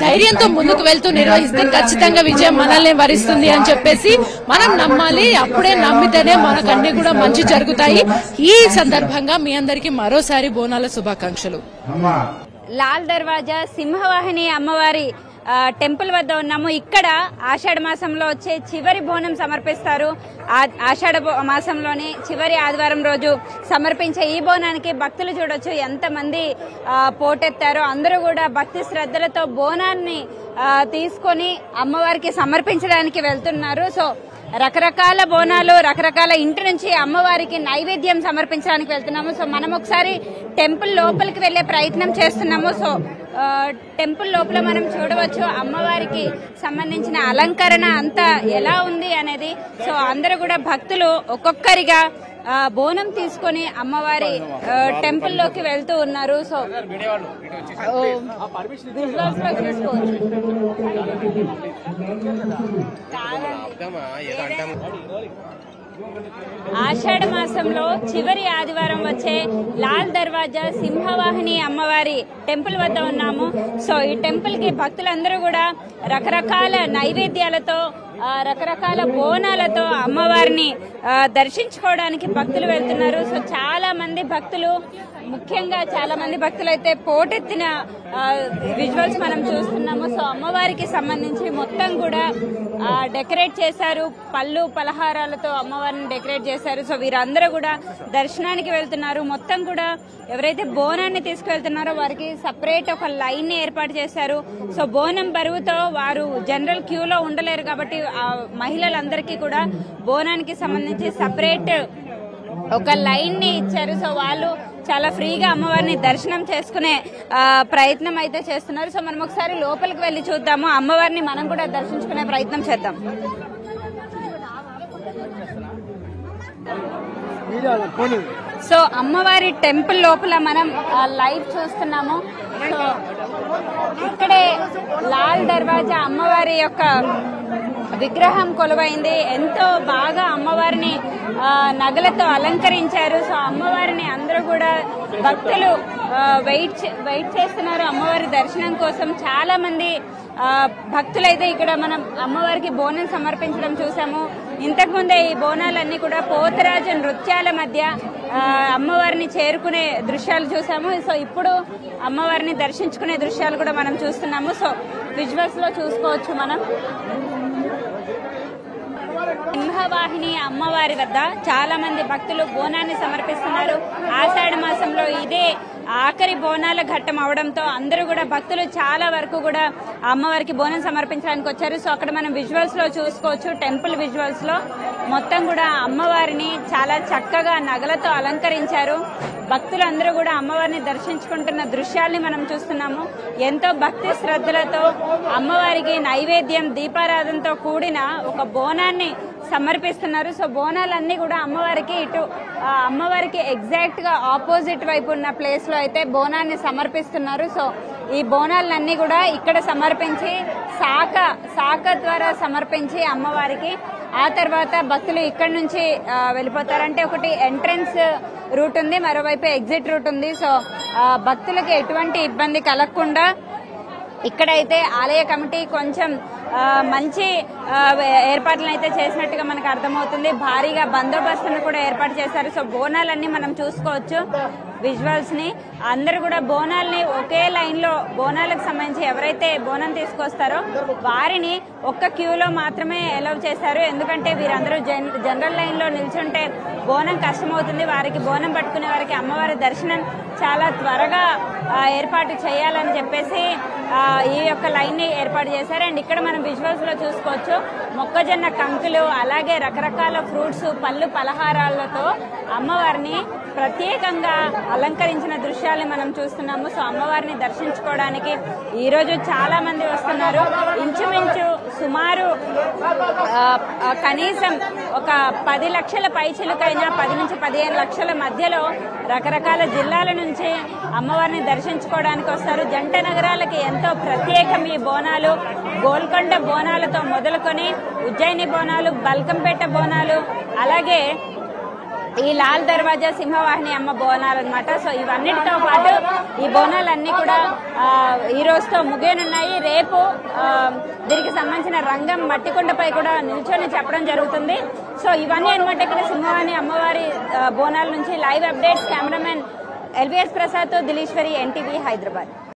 ధైర్యంతో ముందుకు వెళ్తూ నిర్వహిస్తే ఖచ్చితంగా విజయం మనల్ని వరిస్తుంది అని చెప్పేసి మనం నమ్మాలి. అప్పుడే నమ్మితేనే మనకన్నీ కూడా మంచి జరుగుతాయి. ఈ సందర్భంగా మీ అందరికీ మరోసారి బోనాల శుభాకాంక్షలు. లాల్ దర్వాజా సింహవాహిని అమ్మవారి టెంపుల్ వద్ద ఉన్నాము. ఇక్కడ ఆషాఢ మాసంలో వచ్చే చివరి బోనం సమర్పిస్తారు. ఆషాఢ మాసంలోనే చివరి ఆదివారం రోజు సమర్పించే ఈ బోనానికి భక్తులు చూడొచ్చు ఎంతమంది పోటెత్తారో. అందరూ కూడా భక్తి శ్రద్ధలతో బోనాన్ని తీసుకొని అమ్మవారికి సమర్పించడానికి వెళ్తున్నారు. సో రకరకాల బోనాలు, రకరకాల ఇంటి నుంచి అమ్మవారికి నైవేద్యం సమర్పించడానికి వెళ్తున్నాము. సో మనం ఒకసారి టెంపుల్ లోపలికి వెళ్లే ప్రయత్నం చేస్తున్నాము. సో టెంపుల్ లోపల మనం చూడవచ్చు అమ్మవారికి సంబంధించిన అలంకరణ అంతా ఎలా ఉంది అనేది. సో అందరూ కూడా భక్తులు ఒక్కొక్కరిగా బోనం తీసుకొని అమ్మవారి టెంపుల్ లోకి వెళ్తూ ఉన్నారు. సో ఆషాఢ మాసంలో చివరి ఆదివారం వచ్చే లాల్ దర్వాజా సింహవాహిని అమ్మవారి టెంపుల్ వద్ద ఉన్నాము. సో ఈ టెంపుల్ కి భక్తులందరూ కూడా రకరకాల నైవేద్యాలతో, రకరకాల బోనాలతో అమ్మవారిని దర్శించుకోవడానికి భక్తులు వెళ్తున్నారు. సో చాలా మంది భక్తులు, ముఖ్యంగా చాలా మంది భక్తులు అయితే పోటెత్తిన విజువల్స్ మనం చూస్తున్నాము. సో అమ్మవారికి సంబంధించి మొత్తం కూడా డెకరేట్ చేశారు. పళ్ళు పలహారాలతో అమ్మవారిని డెకరేట్ చేశారు. సో వీరందరూ కూడా దర్శనానికి వెళ్తున్నారు. మొత్తం కూడా ఎవరైతే బోనాన్ని తీసుకువెళ్తున్నారో వారికి సపరేట్ ఒక లైన్ ఏర్పాటు చేశారు. సో బోనం బరువుతో వారు జనరల్ క్యూలో ఉండలేరు కాబట్టి మహిళలందరికీ కూడా బోనానికి సంబంధించి సపరేట్ ఒక లైన్ ని ఇచ్చారు. సో వాళ్ళు చాలా ఫ్రీగా అమ్మవారిని దర్శనం చేసుకునే ప్రయత్నం అయితే చేస్తున్నారు. సో మనం ఒకసారి లోపలికి వెళ్లి చూద్దాము. అమ్మవారిని మనం కూడా దర్శించుకునే ప్రయత్నం చేద్దాం. సో అమ్మవారి టెంపుల్ లోపల మనం లైవ్ చూస్తున్నాము. సో ఇక్కడే లాల్ దర్వాజా అమ్మవారి యొక్క విగ్రహం కొలువైంది. ఎంతో బాగా అమ్మవారిని నగలతో అలంకరించారు. సో అమ్మవారిని అందరూ కూడా భక్తులు వెయిట్ చేస్తున్నారు అమ్మవారి దర్శనం కోసం. చాలా మంది భక్తులైతే ఇక్కడ మనం అమ్మవారికి బోనం సమర్పించడం చూసాము. ఇంతకుముందే ఈ బోనాలన్నీ కూడా పోతరాజు నృత్యాల మధ్య అమ్మవారిని చేరుకునే దృశ్యాలు చూసాము. సో ఇప్పుడు అమ్మవారిని దర్శించుకునే దృశ్యాలు కూడా మనం చూస్తున్నాము. సో విజువల్స్ లో చూసుకోవచ్చు మనం. సింహవాహిని అమ్మవారి వద్ద చాలా మంది భక్తులు బోనాన్ని సమర్పిస్తున్నారు. ఆషాఢ మాసంలో ఇదే ఆఖరి బోనాల ఘట్టం అవడంతో అందరూ కూడా భక్తులు చాలా వరకు కూడా అమ్మవారికి బోనం సమర్పించడానికి వచ్చారు. సో అక్కడ మనం విజువల్స్ లో చూసుకోవచ్చు. టెంపుల్ విజువల్స్ లో మొత్తం కూడా అమ్మవారిని చాలా చక్కగా నగలతో అలంకరించారు. భక్తులందరూ కూడా అమ్మవారిని దర్శించుకుంటున్న దృశ్యాల్ని మనం చూస్తున్నాము. ఎంతో భక్తి శ్రద్ధలతో అమ్మవారికి నైవేద్యం దీపారాధనతో కూడిన ఒక బోనాన్ని సమర్పిస్తున్నారు. సో బోనాలన్నీ కూడా అమ్మవారికి ఎగ్జాక్ట్ గా ఆపోజిట్ వైపు ఉన్న ప్లేస్ లో అయితే బోనాన్ని సమర్పిస్తున్నారు. సో ఈ బోనాలన్నీ కూడా ఇక్కడ సమర్పించి శాఖ ద్వారా సమర్పించి అమ్మవారికి ఆ తర్వాత భక్తులు ఇక్కడ నుంచి వెళ్ళిపోతారంటే ఒకటి ఎంట్రన్స్ రూట్ ఉంది, మరోవైపు ఎగ్జిట్ రూట్ ఉంది. సో భక్తులకి ఎటువంటి ఇబ్బంది కలగకుండా ఇక్కడైతే ఆలయ కమిటీ కొంచెం మంచి ఏర్పాట్లను అయితే చేసినట్టుగా మనకు అర్థమవుతుంది. భారీగా బందోబస్తును కూడా ఏర్పాటు చేశారు. సో బోనాలన్నీ మనం చూసుకోవచ్చు విజువల్స్ ని. అందరూ కూడా బోనాల్ని ఒకే లైన్ లో బోనాలకు సంబంధించి ఎవరైతే బోనం తీసుకొస్తారో వారిని ఒక్క క్యూలో మాత్రమే అలౌ చేశారు. ఎందుకంటే వీరందరూ జనరల్ లైన్ లో నిల్చుంటే బోనం కష్టమవుతుంది. వారికి బోనం పట్టుకునే వారికి అమ్మవారి దర్శనం చాలా త్వరగా ఏర్పాటు చేయాలని చెప్పేసి ఈ యొక్క లైన్ ని ఏర్పాటు చేశారు. అండ్ ఇక్కడ మనం విజువల్స్ లో చూసుకోవచ్చు మొక్కజొన్న కంకులు అలాగే రకరకాల ఫ్రూట్స్ పళ్ళు పలహారాలతో అమ్మవారిని ప్రత్యేకంగా అలంకరించిన దృశ్యాల్ని మనం చూస్తున్నాము. సో అమ్మవారిని దర్శించుకోవడానికి ఈ రోజు చాలా మంది వస్తున్నారు. ఇంచుమించు సుమారు కనీసం ఒక 10 లక్షల పైచిలుకైనా 10 నుంచి 15 లక్షల మధ్యలో రకరకాల జిల్లాల నుంచి అమ్మవారిని దర్శించుకోవడానికి వస్తారు. జంట నగరాలకి ఎంతో ప్రత్యేకం ఈ బోనాలు. గోల్కొండ బోనాలతో మొదలుకొని ఉజ్జయిని బోనాలు, బల్కంపేట బోనాలు, అలాగే ఈ లాల్ దర్వాజా సింహవాహిని అమ్మ బోనాలు అన్నమాట. సో ఇవన్నిటితో పాటు ఈ బోనాలన్నీ కూడా ఈ రోజుతో ముగియనున్నాయి. రేపు దీనికి సంబంధించిన రంగం మట్టికొండపై కూడా నిల్చొని చెప్పడం జరుగుతుంది. సో ఇవన్నీ అనమాట ఇక్కడ సింహవాహిని అమ్మవారి బోనాల నుంచి లైవ్ అప్డేట్స్. కెమెరామెన్ ఎల్వీఎస్ ప్రసాద్ తో దిలీశ్వరి, ఎన్టీవీ, హైదరాబాద్.